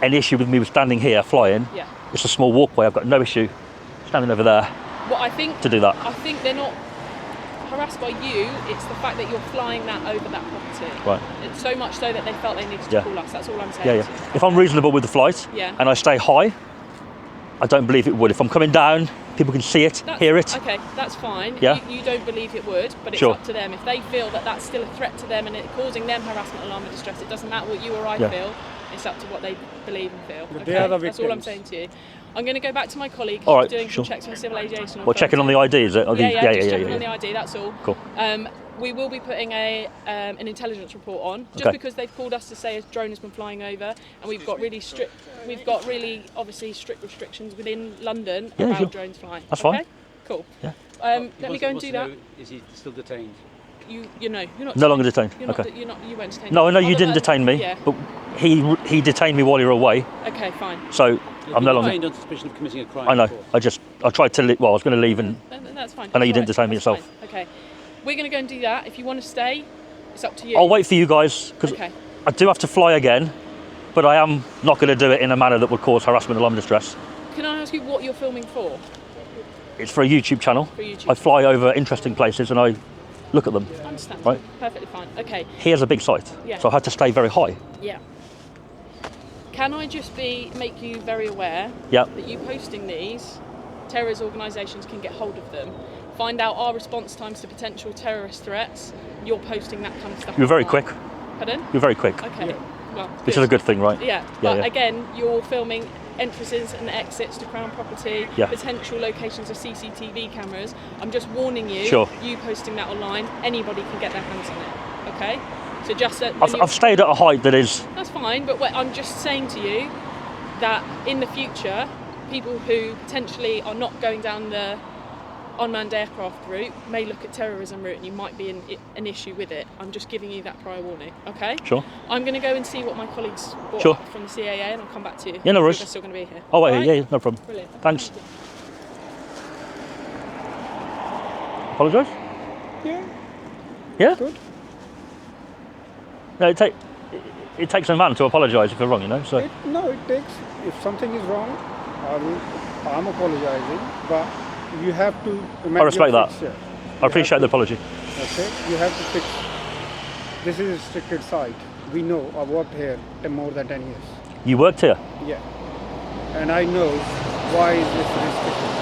an issue with me standing here flying, Yeah. it's a small walkway, I've got no issue standing over there Well, I think to do that. they're not harassed by you, it's the fact that you're flying that over that property. Right. It's so much so that they felt they needed to Yeah. call us, that's all I'm saying Yeah, to you. yeah. If I'm reasonable with the flight Yeah. and I stay high, I don't believe it would. If I'm coming down, people can see it, hear it. Okay, that's fine. Yeah. You don't believe it would, but it's Sure. up to them. If they feel that that's still a threat to them and it's causing them harassment, alarm and distress, it doesn't matter what you or I Yeah. feel, it's up to what they believe and feel. But Okay? they are the That's all I'm saying victims. to you. I'm going to go back to my colleague All who's right, doing sure. some checks on civil aviation. Well, checking on the ID, is it? Oh, Yeah, just checking on the ID, that's all. Cool. We will be putting an intelligence report on, just Okay. because they've called us to say a drone has been flying over, and we've got really obviously strict restrictions within London Yeah, about sure. drones flying. That's okay? fine. Cool. Yeah. Let me go and do that. Is he still detained? You know, you're not No longer detained. You're not, Okay. you weren't detained. No, I know you Other didn't than- detain me, Yeah. but he detained me while you were away, Okay, fine. so I'm no longer. Detained on suspicion of committing a crime. I know. before. I tried to. I was going to leave, and That's fine. I know you That's didn't all detain me That's yourself. fine. Okay. We're going to go and do that. If you want to stay, it's up to you. I'll wait for you guys because Okay. I do have to fly again, but I am not going to do it in a manner that would cause harassment, alarm, and distress. Can I ask you what you're filming for? It's for a YouTube channel. For YouTube. I fly over interesting places and I look at them. I understand. Right. Perfectly fine. Okay. Here's a big site, Yeah. so I had to stay very high. Yeah. Can I just make you very aware Yeah. that you posting these, terrorist organisations can get hold of them, find out our response times to potential terrorist threats. You're posting that kind of stuff. You're very online. quick. Pardon? You're very quick, Okay. Well, which is a good thing, right? Yeah. Yeah, But yeah. again, you're filming entrances and exits to Crown property, Yeah. potential locations of CCTV cameras. I'm just warning you. Sure. You posting that online, anybody can get their hands on it. Okay. So just that. when I've stayed at a height that is. That's fine, but I'm just saying to you that in the future, people who potentially are not going down the unmanned aircraft route may look at terrorism route, and you might be an issue with it. I'm just giving you that prior warning, okay? Sure. I'm going to go and see what my colleagues brought Sure. up from the CAA, and I'll come back to you. Yeah, no See if worries. they're still going to be here. Oh, wait, Alright? yeah, no problem. Brilliant. Thanks. Thank you. Apologise? Yeah. Yeah? Good. No, it takes a man to apologise if you're wrong, you know. So It takes, if something is wrong, I'm apologizing, but you have to I respect that. fix it. I appreciate the apology. Okay, you have to fix. This is a restricted site. We know. I've worked here more than 10 years. You worked here. Yeah, and I know why is this restricted.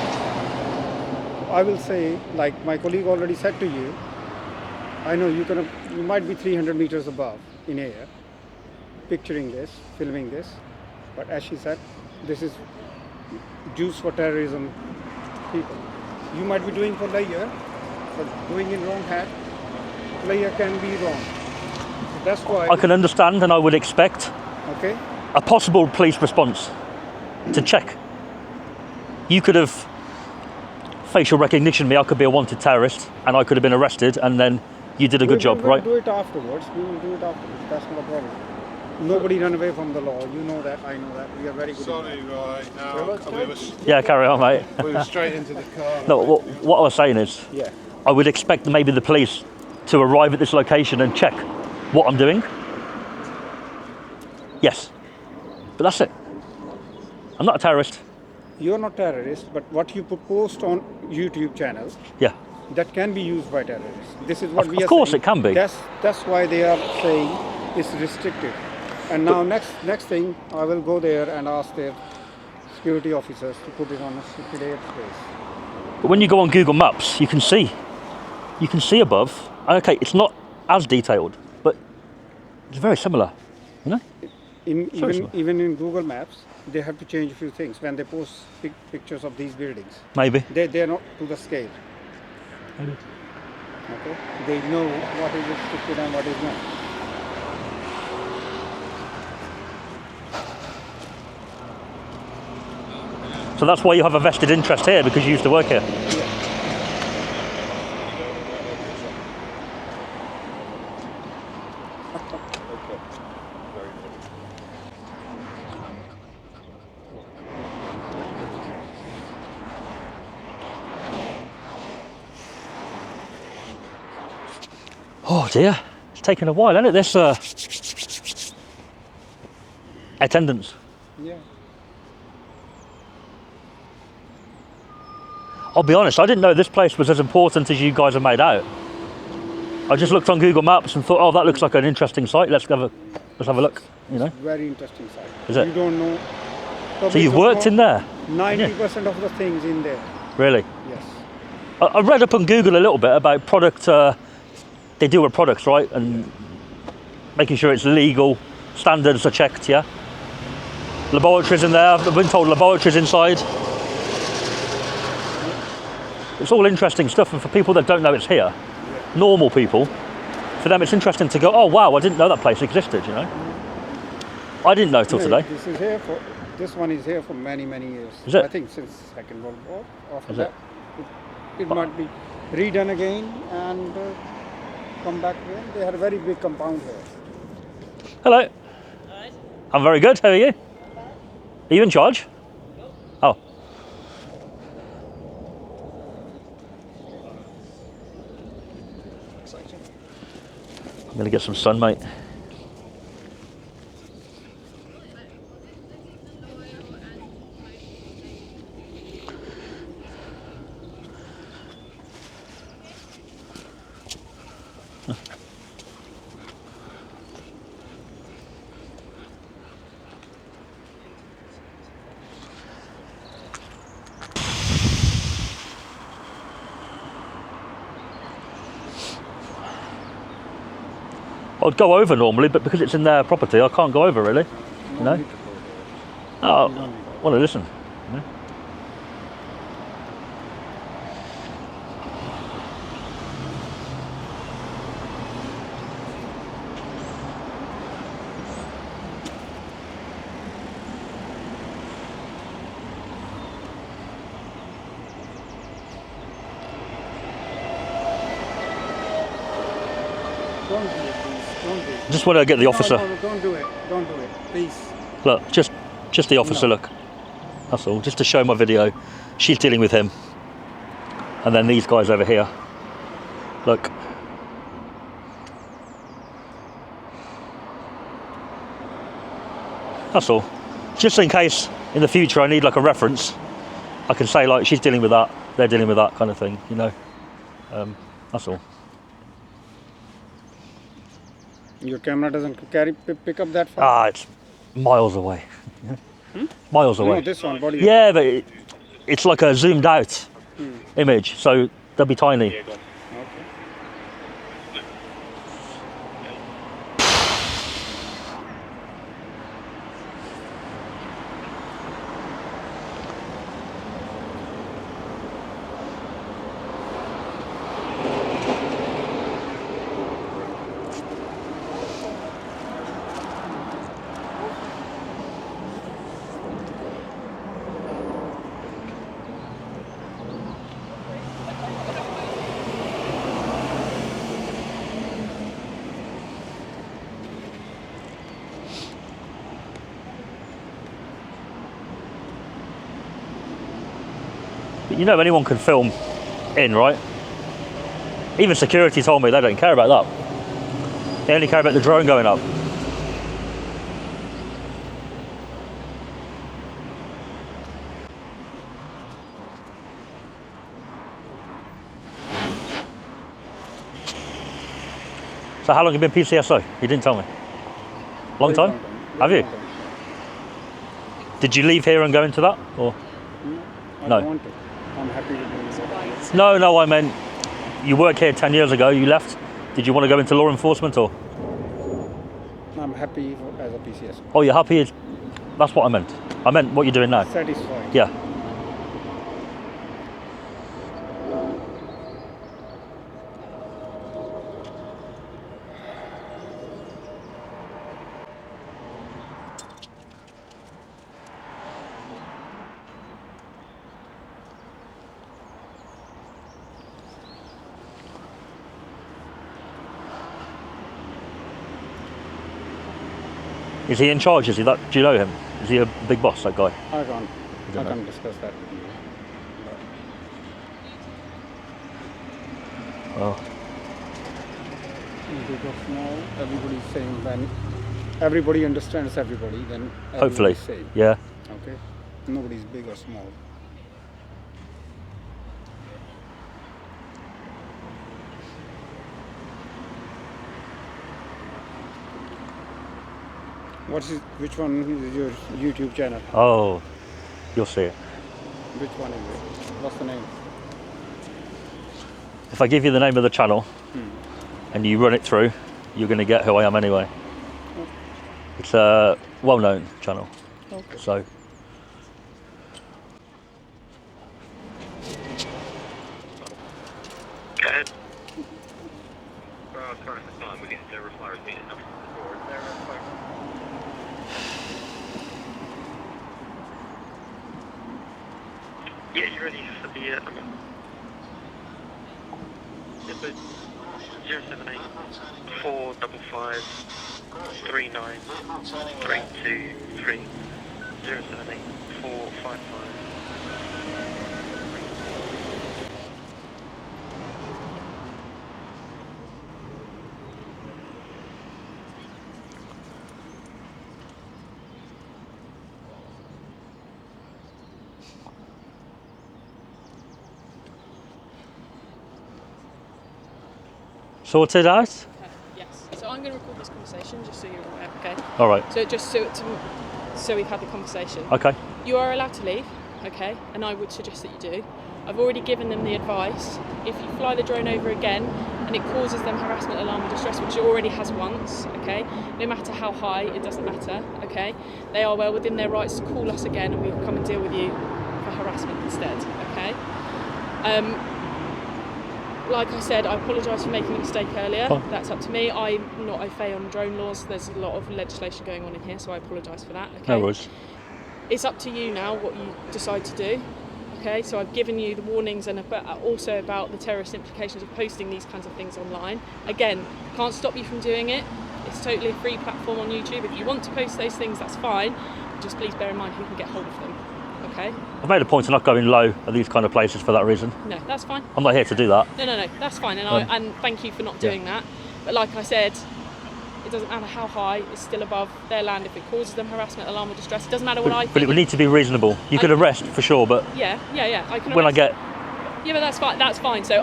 I will say, like my colleague already said to you, I know you might be 300 meters above in air, picturing this, filming this, but as she said, this is juice for terrorism people. You might be doing for layer, but doing in wrong hat, layer can be wrong. So that's why. I can understand, and I would expect Okay. a possible police response to check. You could have facial recognition me. I could be a wanted terrorist, and I could have been arrested, and then you did a good job, We'll right? do it afterwards. We will do it afterwards. That's not a problem. Nobody run away from the law. You know that. I know that. We are very good. Sorry, right now. Yeah, carry on, mate. We were straight into the car. No, what I was saying is, Yeah. I would expect maybe the police to arrive at this location and check what I'm doing. Yes. But that's it. I'm not a terrorist. You're not terrorist, but what you post on YouTube channel, Yeah. that can be used by terrorists. This is what Of we are course saying. it can be. That's why they are saying it's restricted. And now next thing, I will go there and ask their security officers to put it on a restricted airspace. But when you go on Google Maps, you can see above. Okay, it's not as detailed, but it's very similar. You know? Even in Google Maps, they have to change a few things when they post pictures of these buildings. Maybe. They're not to the scale. Maybe. Okay, they know what is restricted and what is not. So that's why you have a vested interest here, because you used to work here. Oh dear, it's taken a while, hasn't it? This attendance. Yeah. I'll be honest, I didn't know this place was as important as you guys have made out. I just looked on Google Maps and thought, oh, that looks like an interesting site. Let's have a look. You know. Very interesting site. Is it? You don't know. So you've worked in there? 90% of the things in there. Really? Yes. I read up on Google a little bit about product. They deal with products, right, and making sure it's legal. Standards are checked. Yeah. Laboratories in there. I've been told laboratories inside. It's all interesting stuff, and for people that don't know it's here, normal people, for them it's interesting to go, oh wow, I didn't know that place existed, you know. I didn't know till today. This one is here for many years. Is it? I think since Second World War. After Is that, it might be redone again and come back again. They had a very big compound here. Hello. I'm very good, how are you? Are you in charge? Oh. I'm going to get some sun, mate. I'd go over normally, but because it's in their property, I can't go over really. You know? Oh, I want to listen. You know? Don't do it, please. Don't do it. Just want to get the officer. No, don't do it. Don't do it, please. Look, just the officer. No. Look, that's all. Just to show my video. She's dealing with him, and then these guys over here. Look. That's all. Just in case in the future I need like a reference, I can say like she's dealing with that, they're dealing with that kind of thing. You know. That's all. Your camera doesn't pick up that far. It's miles away. Miles away. No, this one. What do you? Yeah, but it's like a zoomed out image, so they'll be tiny. Okay. But you know anyone can film in, right? Even security told me they don't care about that. They only care about the drone going up. So how long have you been PCSO? You didn't tell me. Long Very time? Very Have you? long time. Did you leave here and go into that? Or I No. don't want to. I'm happy to do this. no, I meant you worked here 10 years ago. You left. Did you want to go into law enforcement or? I'm happy as a PCS. Oh, you're happy? That's what I meant. I meant what you're doing now. Satisfied. Yeah. Is he in charge? Is he that? Do you know him? Is he a big boss? That guy? I can't don't know. discuss that with you. Oh. Big or small, everybody's same. When everybody understands everybody, then Hopefully. everybody's same. Yeah. Okay. Nobody's big or small. Which one is your YouTube channel? Oh, you'll see it. Which one is it? What's the name? If I give you the name of the channel and you run it through, you're going to get who I am anyway. It's a well-known channel. Okay. So. Go ahead. Current time, we get the reply receipt enough for there. Yeah, you ready for the yeah, but 078 455 39323 078 455. Sorted out? Okay, yes. So I'm going to record this conversation just so you're aware, okay? All right. So just so we've had the conversation. Okay. You are allowed to leave, okay? And I would suggest that you do. I've already given them the advice. If you fly the drone over again and it causes them harassment, alarm or distress, which it already has once, okay? No matter how high, it doesn't matter, okay? They are well within their rights to call us again and we will come and deal with you for harassment instead, okay? Like I said, I apologise for making a mistake earlier. Oh. That's up to me. I'm not au fait on drone laws. There's a lot of legislation going on in here, so I apologise for that. Okay? No worries. It's up to you now what you decide to do. Okay, so I've given you the warnings and also about the terrorist implications of posting these kinds of things online. Again, can't stop you from doing it. It's totally a free platform on YouTube. If you want to post those things, that's fine. Just please bear in mind who can get hold of them. Okay? I've made a point of not going low at these kind of places for that reason. No, that's fine. I'm not here to do that. No, that's fine. And thank you for not doing that. But like I said, it doesn't matter how high, it's still above their land. If it causes them harassment, alarm or distress, it doesn't matter what I think. But it would need to be reasonable. You could arrest for sure, but Yeah. I can when I arrest. get Yeah, but that's fine. That's fine. So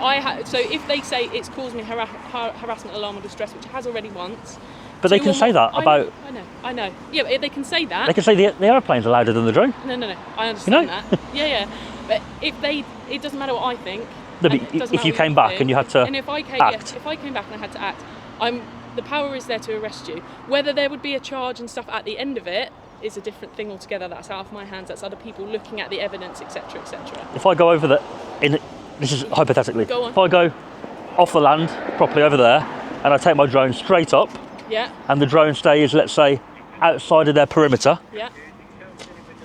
so if they say it's caused me harassment, alarm or distress, which it has already once. But they can say that about. I know. Yeah, but they can say that. They can say the aeroplane's are louder than the drone. No. I understand You know? that. Yeah. But it doesn't matter what I think. No, and but it doesn't if you matter what came back think. and you had to and if I came, act. if I came back and I had to act, the power is there to arrest you. Whether there would be a charge and stuff at the end of it is a different thing altogether. That's out of my hands. That's other people looking at the evidence, etc., etc. If I go over this is hypothetically. Go on. If I go off the land properly over there and I take my drone straight up Yeah. and the drone stays, let's say, outside of their perimeter, Yeah.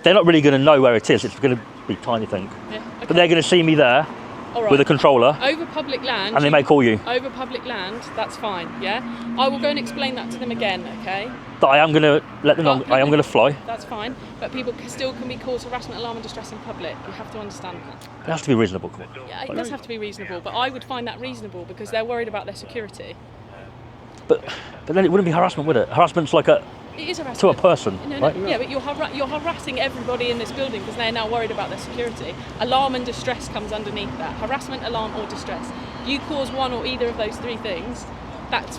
they're not really going to know where it is. It's going to be a tiny thing. Yeah. Okay. But they're going to see me there All right. with a controller Over public land. and they may call you. Over public land, that's fine, yeah? I will go and explain that to them again, okay? That I am going to let them know I am going to fly. That's fine, but people still can be caused harassment, alarm and distress in public. You have to understand that. It has to be reasonable. Yeah, it does have to be reasonable, but I would find that reasonable because they're worried about their security. But then it wouldn't be harassment, would it? Harassment's like It is harassment. to a person, No, right? yeah, but you're harassing everybody in this building because they're now worried about their security. Alarm and distress comes underneath that. Harassment, alarm or distress. You cause one or either of those three things, That's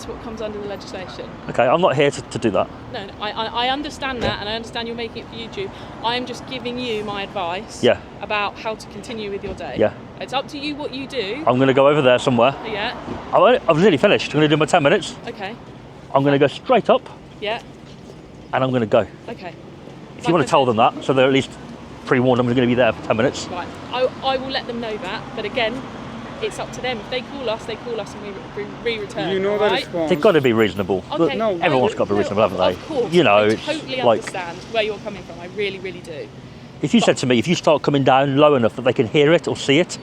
what comes under the legislation. Okay, I'm not here to do that. No, I understand that, and I understand you're making it for YouTube. I'm just giving you my advice Yeah. about how to continue with your day. Yeah. It's up to you what you do. I'm going to go over there somewhere. Yeah. I've nearly finished. I'm going to do my 10 minutes. Okay. I'm going to go straight up, Yeah. and I'm going to go. Okay. If you want to tell them that, so they're at least pre-warned I'm going to be there for 10 minutes. Right. I will let them know that, but again, it's up to them. If they call us, and we re-return. You know the right? response. They've got to be reasonable. Okay. No, Everyone's got to be reasonable, haven't they? Of course. You know, I it's totally like understand where you're coming from. I really, really do. if you said to me, if you start coming down low enough that they can hear it or see it,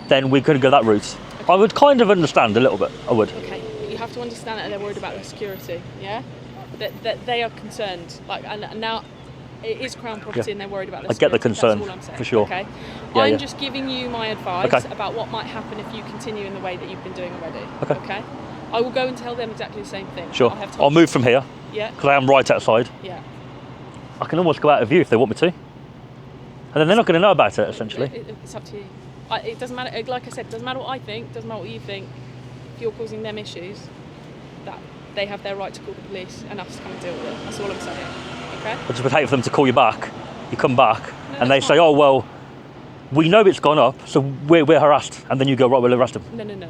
then we could go that route. I would kind of understand a little bit. I would. Okay, but you have to understand that they're worried about their security. Yeah, that they are concerned. Like, and now it is Crown property, Yeah. and they're worried about their I get the security. concern, That's all I'm saying. for sure. Okay, Yeah, I'm yeah. just giving you my advice Okay. about what might happen if you continue in the way that you've been doing already. Okay. I will go and tell them exactly the same thing. Sure. I have I'll move from here Yeah. because I am right outside. Yeah. I can almost go out of view if they want me to, and then they're not going to know about it essentially. It's up to you. It doesn't matter. Like I said, it doesn't matter what I think. Doesn't matter what you think. If you're causing them issues, that they have their right to call the police and us to come and deal with it. That's all I'm saying. Okay. I just would hate for them to call you back. You come back and they that's say, fine. "Oh well, we know it's gone up, so we're harassed," and then you go, "Right, we'll arrest them." No.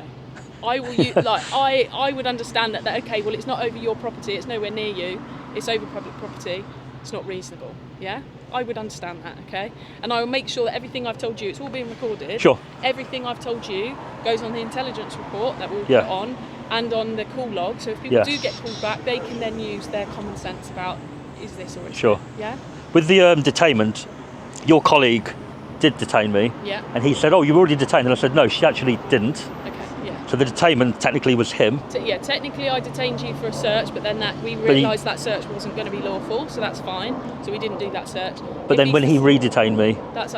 I will. I would understand that. Okay. Well, it's not over your property. It's nowhere near you. It's over public property. It's not reasonable. Yeah. I would understand that. Okay. And I will make sure that everything I've told you, it's all being recorded. Sure. Everything I've told you goes on the intelligence report that we'll Yeah. put on, and on the call log. So if people Yes. do get called back, they can then use their common sense about is this or is Sure. Yeah. With the detainment, your colleague did detain me, Yeah. and he said, "Oh, you were already detained," and I said, "No, she actually didn't." Okay. Yeah. So the detainment technically was him. Yeah, technically I detained you for a search, but then we he- realised that search wasn't going to be lawful, so that's fine. So we didn't do that search. But If then when he re-detained me, that's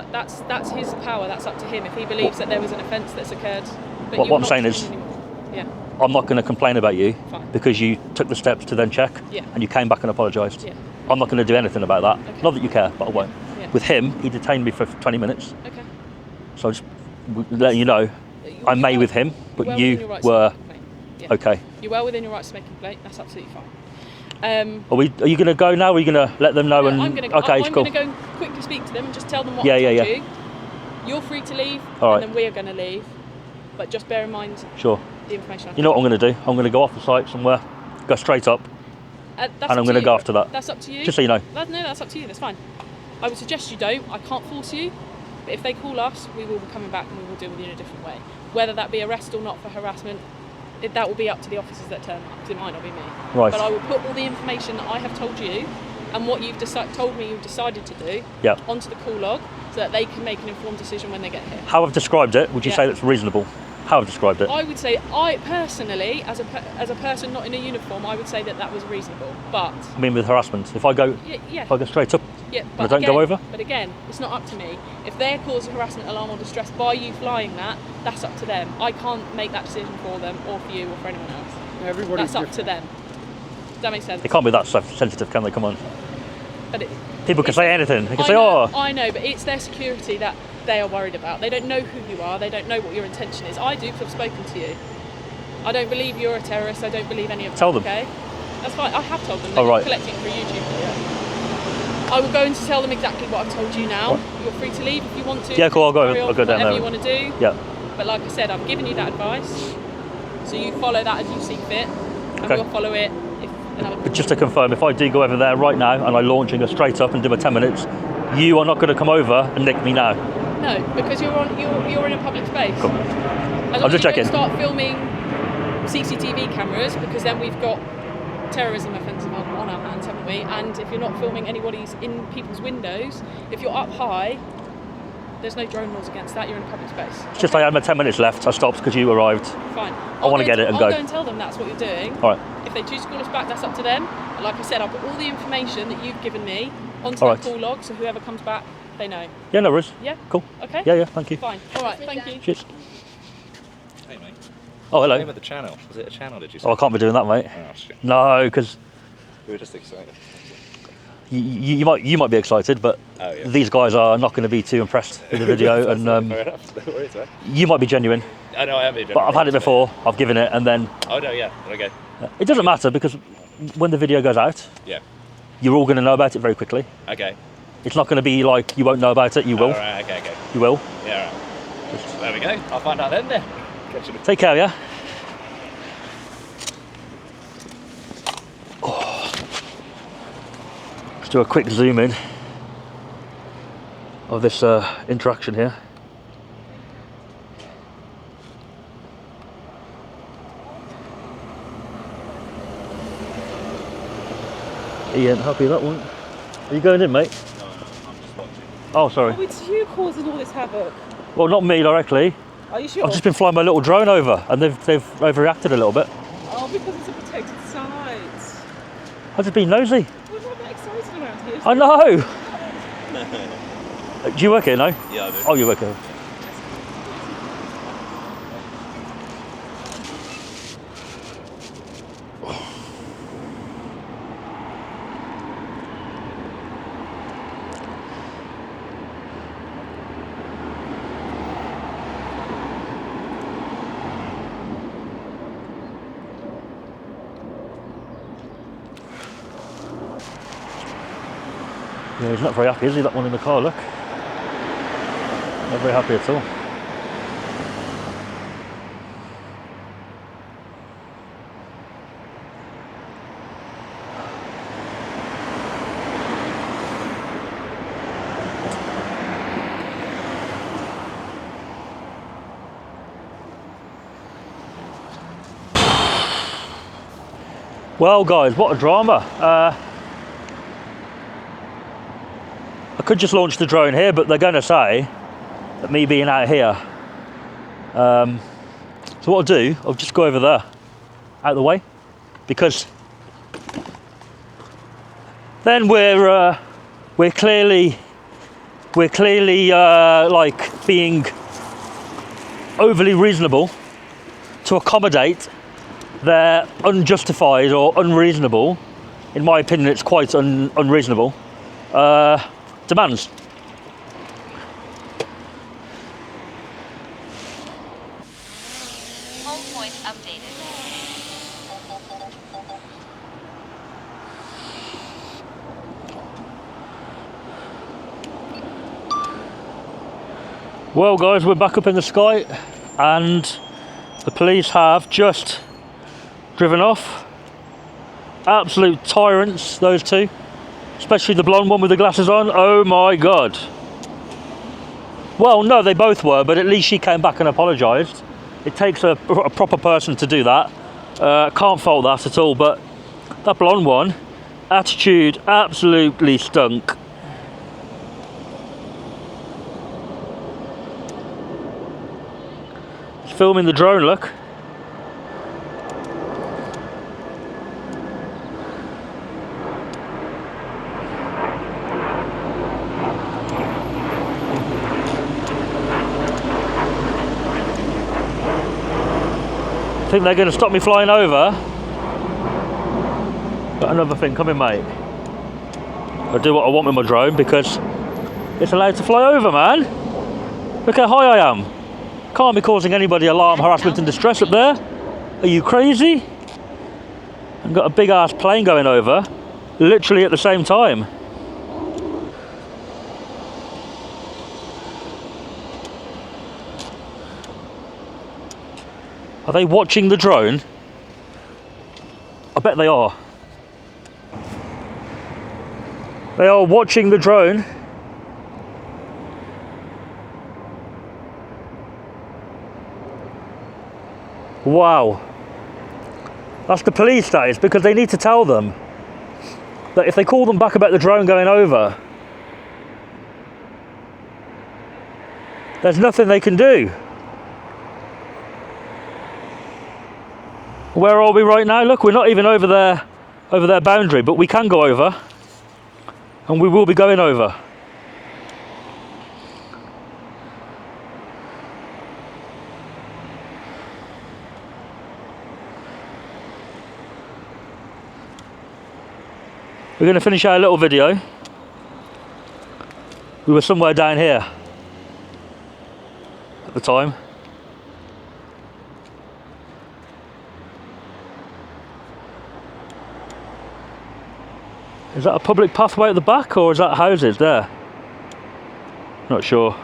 his power. That's up to him. If he believes that there was an offence that's occurred. But What you're I'm not saying detained is- anymore. Yeah. I'm not going to complain about you Fine. because you took the steps to then check, Yeah. and you came back and apologised. Yeah. I'm not going to do anything about that. Okay. Not that you care, but I won't. Yeah. With him, he detained me for 20 minutes, Okay. so I just letting you know, I may with him, but You're well you within your rights to were make a complaint. Yeah. okay. You're well within your rights to make a complaint. That's absolutely fine. Are you going to go now? Or are you going to let them know? And I'm going okay, to cool. go and quickly speak to them and just tell them what Yeah, I told yeah. you. You're free to leave, All and right. then we're going to leave. But just bear in mind Sure. the information. You know what I'm going to do? I'm going to go off the site somewhere, go straight up, That's and up I'm to going to you. go after that. That's up to you. Just so you know. No, that's up to you. That's fine. I would suggest you don't. I can't force you. But if they call us, we will be coming back and we will deal with you in a different way. Whether that be arrest or not for harassment, that will be up to the officers that turn up, because it might not be me. Right. But I will put all the information that I have told you and what you've told me you've decided to do Yeah. onto the call log so that they can make an informed decision when they get here. How I've described it, would you Yeah. say that's reasonable? How I've described it? I would say, I personally, as a person not in a uniform, I would say that was reasonable. But I mean, with harassment, if I go yeah. if I go straight up, Yeah, and I but don't go again- over? But again, it's not up to me. If they're causing harassment, alarm, or distress by you flying that's up to them. I can't make that decision for them, or for you, or for anyone else. Everybody's That's up to different. them. Does that make sense? They can't be that sensitive, can they? Come on. But People can say anything. They can I say, know, "Oh, I know, but it's their security that they are worried about. They don't know who you are. They don't know what your intention is. I do, because I've spoken to you. I don't believe you're a terrorist. I don't believe any of that. Tell them. Okay, that's fine. I have told them. Oh, They're right. collecting it for YouTube video. I will go in to tell them exactly what I've told you now. What? You're free to leave if you want to. Yeah, cool, I'll go- Carry on I'll go down whatever there. you want to do. yeah." But like I said, I've given you that advice, so you follow that as you see fit, and Okay. we'll follow it if another. But just to confirm, if I do go over there right now and I launch and go straight up and do my 10 minutes, you are not going to come over and nick me now. No, because you're in a public space. Cool. As long I'm as just you checking. don't start filming CCTV cameras, because then we've got terrorism offensive on our hands, haven't we? And if you're not filming anybody's in people's windows, if you're up high, there's no drone laws against that. You're in a public space. It's just I had my 10 minutes left. I stopped because you arrived. Fine. wanna get it and I'll go. go and tell them that's what you're doing. All right. If they choose to call us back, that's up to them. But like I said, I'll put all the information that you've given me onto All that right. call log, so whoever comes back, they know. Yeah, no worries. Yeah? Cool. Okay? Yeah, thank you. Fine. All right, thank you. Cheers. Hey mate. Oh, Name hello. of the channel. Was it a channel, did you say? Oh, I can't be doing that, mate. Oh, shit. No, because We were just excited. you might be excited, but Oh, yeah. these guys are not going to be too impressed with the video, and Fair enough. No worries, man. you might be genuine. I know I am being but I've had it before. I've given it, and then Oh no, yeah, okay. it doesn't matter because when the video goes out, Yeah. you're all going to know about it very quickly. Okay. It's not going to be like you won't know about it. You will. Alright, okay. You will. Yeah, alright. There we go. I'll find out then. Catch you. Take care, yeah. Let's do a quick zoom in of this interaction here. Ian, happy with that one? Are you going in, mate? No, I'm just watching. Oh, sorry. Oh, it's you causing all this havoc. Well, not me directly. Are you sure? I've just been flying my little drone over, and they've overreacted a little bit. Oh, because it's a protected site. I've just been nosy. We're not that excited around here. I know. Do you work here, no? Yeah, I do. Oh, you work here. Yeah, he's not very happy, is he, that one in the car, look. Not very happy at all. Well guys, what a drama. I could just launch the drone here, but they're going to say that me being out here. So what I'll do, I'll just go over there, out the way, because then we're clearly like being overly reasonable to accommodate their unjustified or unreasonable, in my opinion, it's quite unreasonable. Demands. Home point updated. Well guys, we're back up in the sky and the police have just driven off. Absolute tyrants, those two. Especially the blonde one with the glasses on. Oh my god. Well, no, they both were, but at least she came back and apologised. It takes a proper person to do that. Can't fault that at all, but that blonde one, attitude absolutely stunk. He's filming the drone, look. Think they're going to stop me flying over? Got another thing coming, mate. I do what I want with my drone because it's allowed to fly over, man. Look how high I am. Can't be causing anybody alarm, harassment and distress up there. Are you crazy? I've got a big ass plane going over, literally at the same time. Are they watching the drone? I bet they are. They are watching the drone. Wow. That's the police, that is, because they need to tell them that if they call them back about the drone going over, there's nothing they can do. Where are we right now? Look, we're not even over their boundary, but we can go over, and we will be going over. We're going to finish our little video. We were somewhere down here at the time. Is that a public pathway at the back, or is that houses there? Not sure.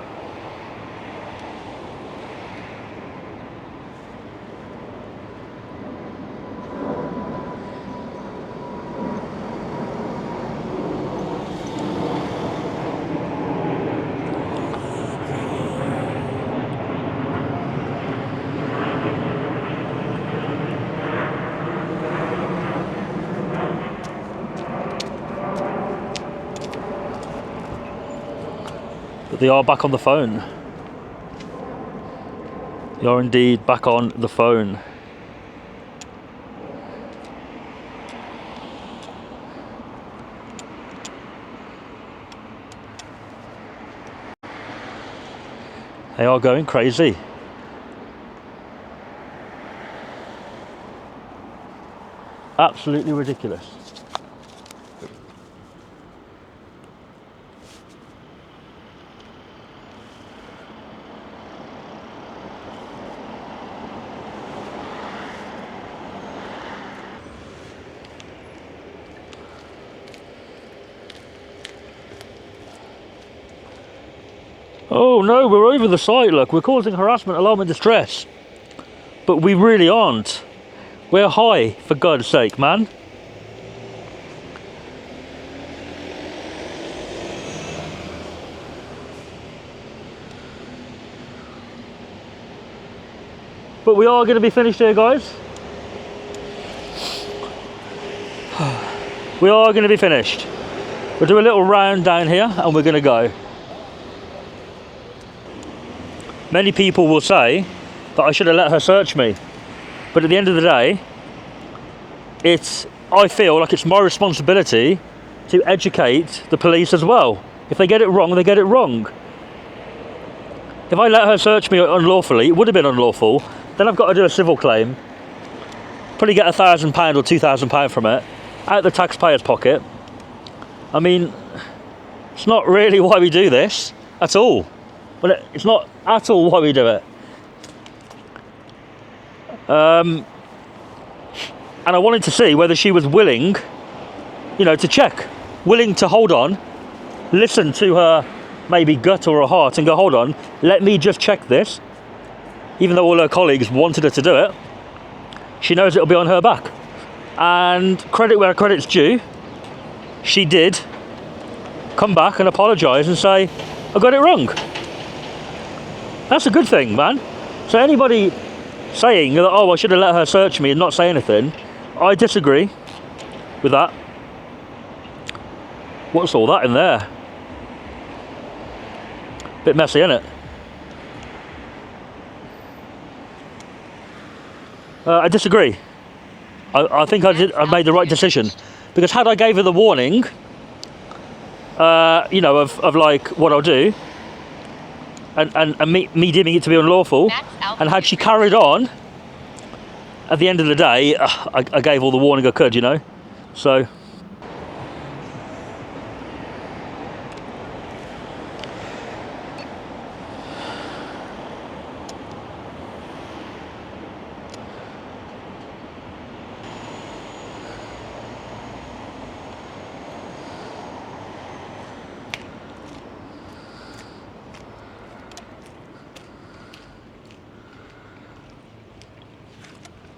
But they are back on the phone. They are indeed back on the phone. They are going crazy. Absolutely ridiculous. Oh no, we're over the site, look, we're causing harassment, alarm and distress. But we really aren't. We're high, for God's sake, man. But we are going to be finished here, guys. We are going to be finished. We'll do a little round down here and we're going to go. Many people will say that I should have let her search me, but at the end of the day, I feel like it's my responsibility to educate the police as well. If they get it wrong, they get it wrong. If I let her search me unlawfully, it would have been unlawful, then I've got to do a civil claim, probably get £1,000 or £2,000 from it, out of the taxpayer's pocket. I mean, it's not really why we do this at all. But it's not at all why we do it. And I wanted to see whether she was willing, you know, to check, willing to hold on, listen to her maybe gut or her heart and go, hold on, let me just check this. Even though all her colleagues wanted her to do it, she knows it'll be on her back. And credit where credit's due, she did come back and apologise and say, I got it wrong. That's a good thing, man. So anybody saying that, oh, I should have let her search me and not say anything, I disagree with that. What's all that in there? Bit messy, isn't it? I disagree. I think I made the right decision, because had I gave her the warning, you know, of like what I'll do, and me deeming it to be unlawful, and had she carried on, at the end of the day, I gave all the warning I could, you know, so.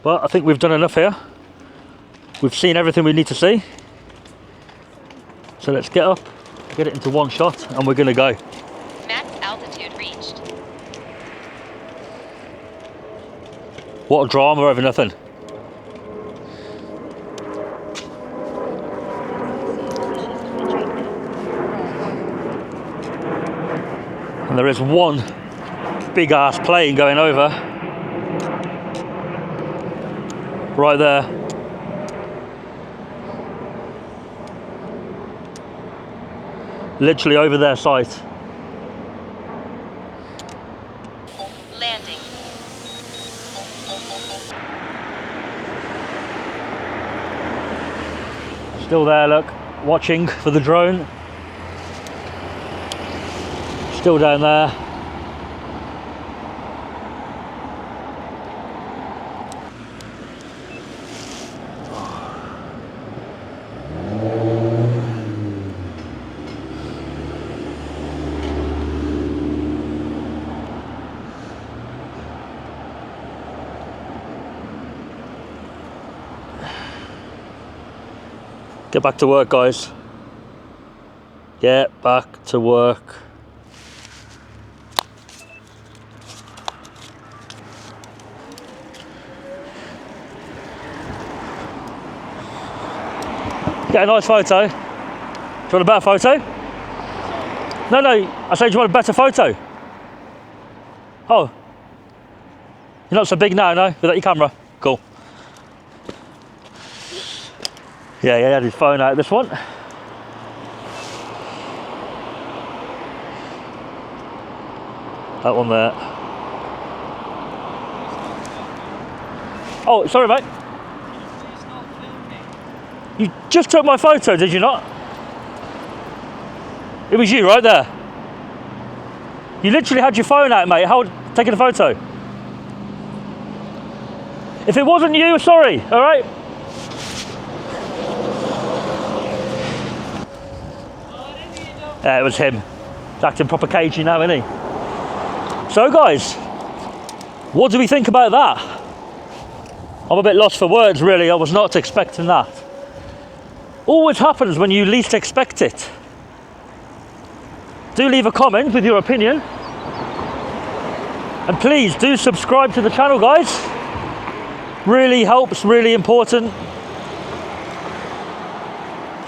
Well, I think we've done enough here. We've seen everything we need to see. So let's get up, get it into one shot, and we're going to go. Max altitude reached. What a drama over nothing. And there is one big ass plane going over. Right there. Literally over their site. Landing. Still there, look, watching for the drone. Still down there. Get back to work, guys. Get back to work. Get a nice photo. Do you want a better photo? No, I said, do you want a better photo? Oh. You're not so big now, no? Without your camera? Cool. Yeah, he had his phone out, this one. That one there. Oh, sorry, mate. You just took my photo, did you not? It was you right there. You literally had your phone out, mate, taking a photo. If it wasn't you, sorry, all right? Yeah, it was him. He's acting proper cagey now, isn't he? So, guys, what do we think about that? I'm a bit lost for words, really. I was not expecting that. Always happens when you least expect it. Do leave a comment with your opinion. And please do subscribe to the channel, guys. Really helps, really important.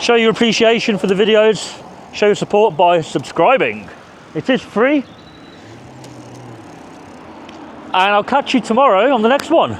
Show your appreciation for the videos. Show your support by subscribing. It is free. And I'll catch you tomorrow on the next one.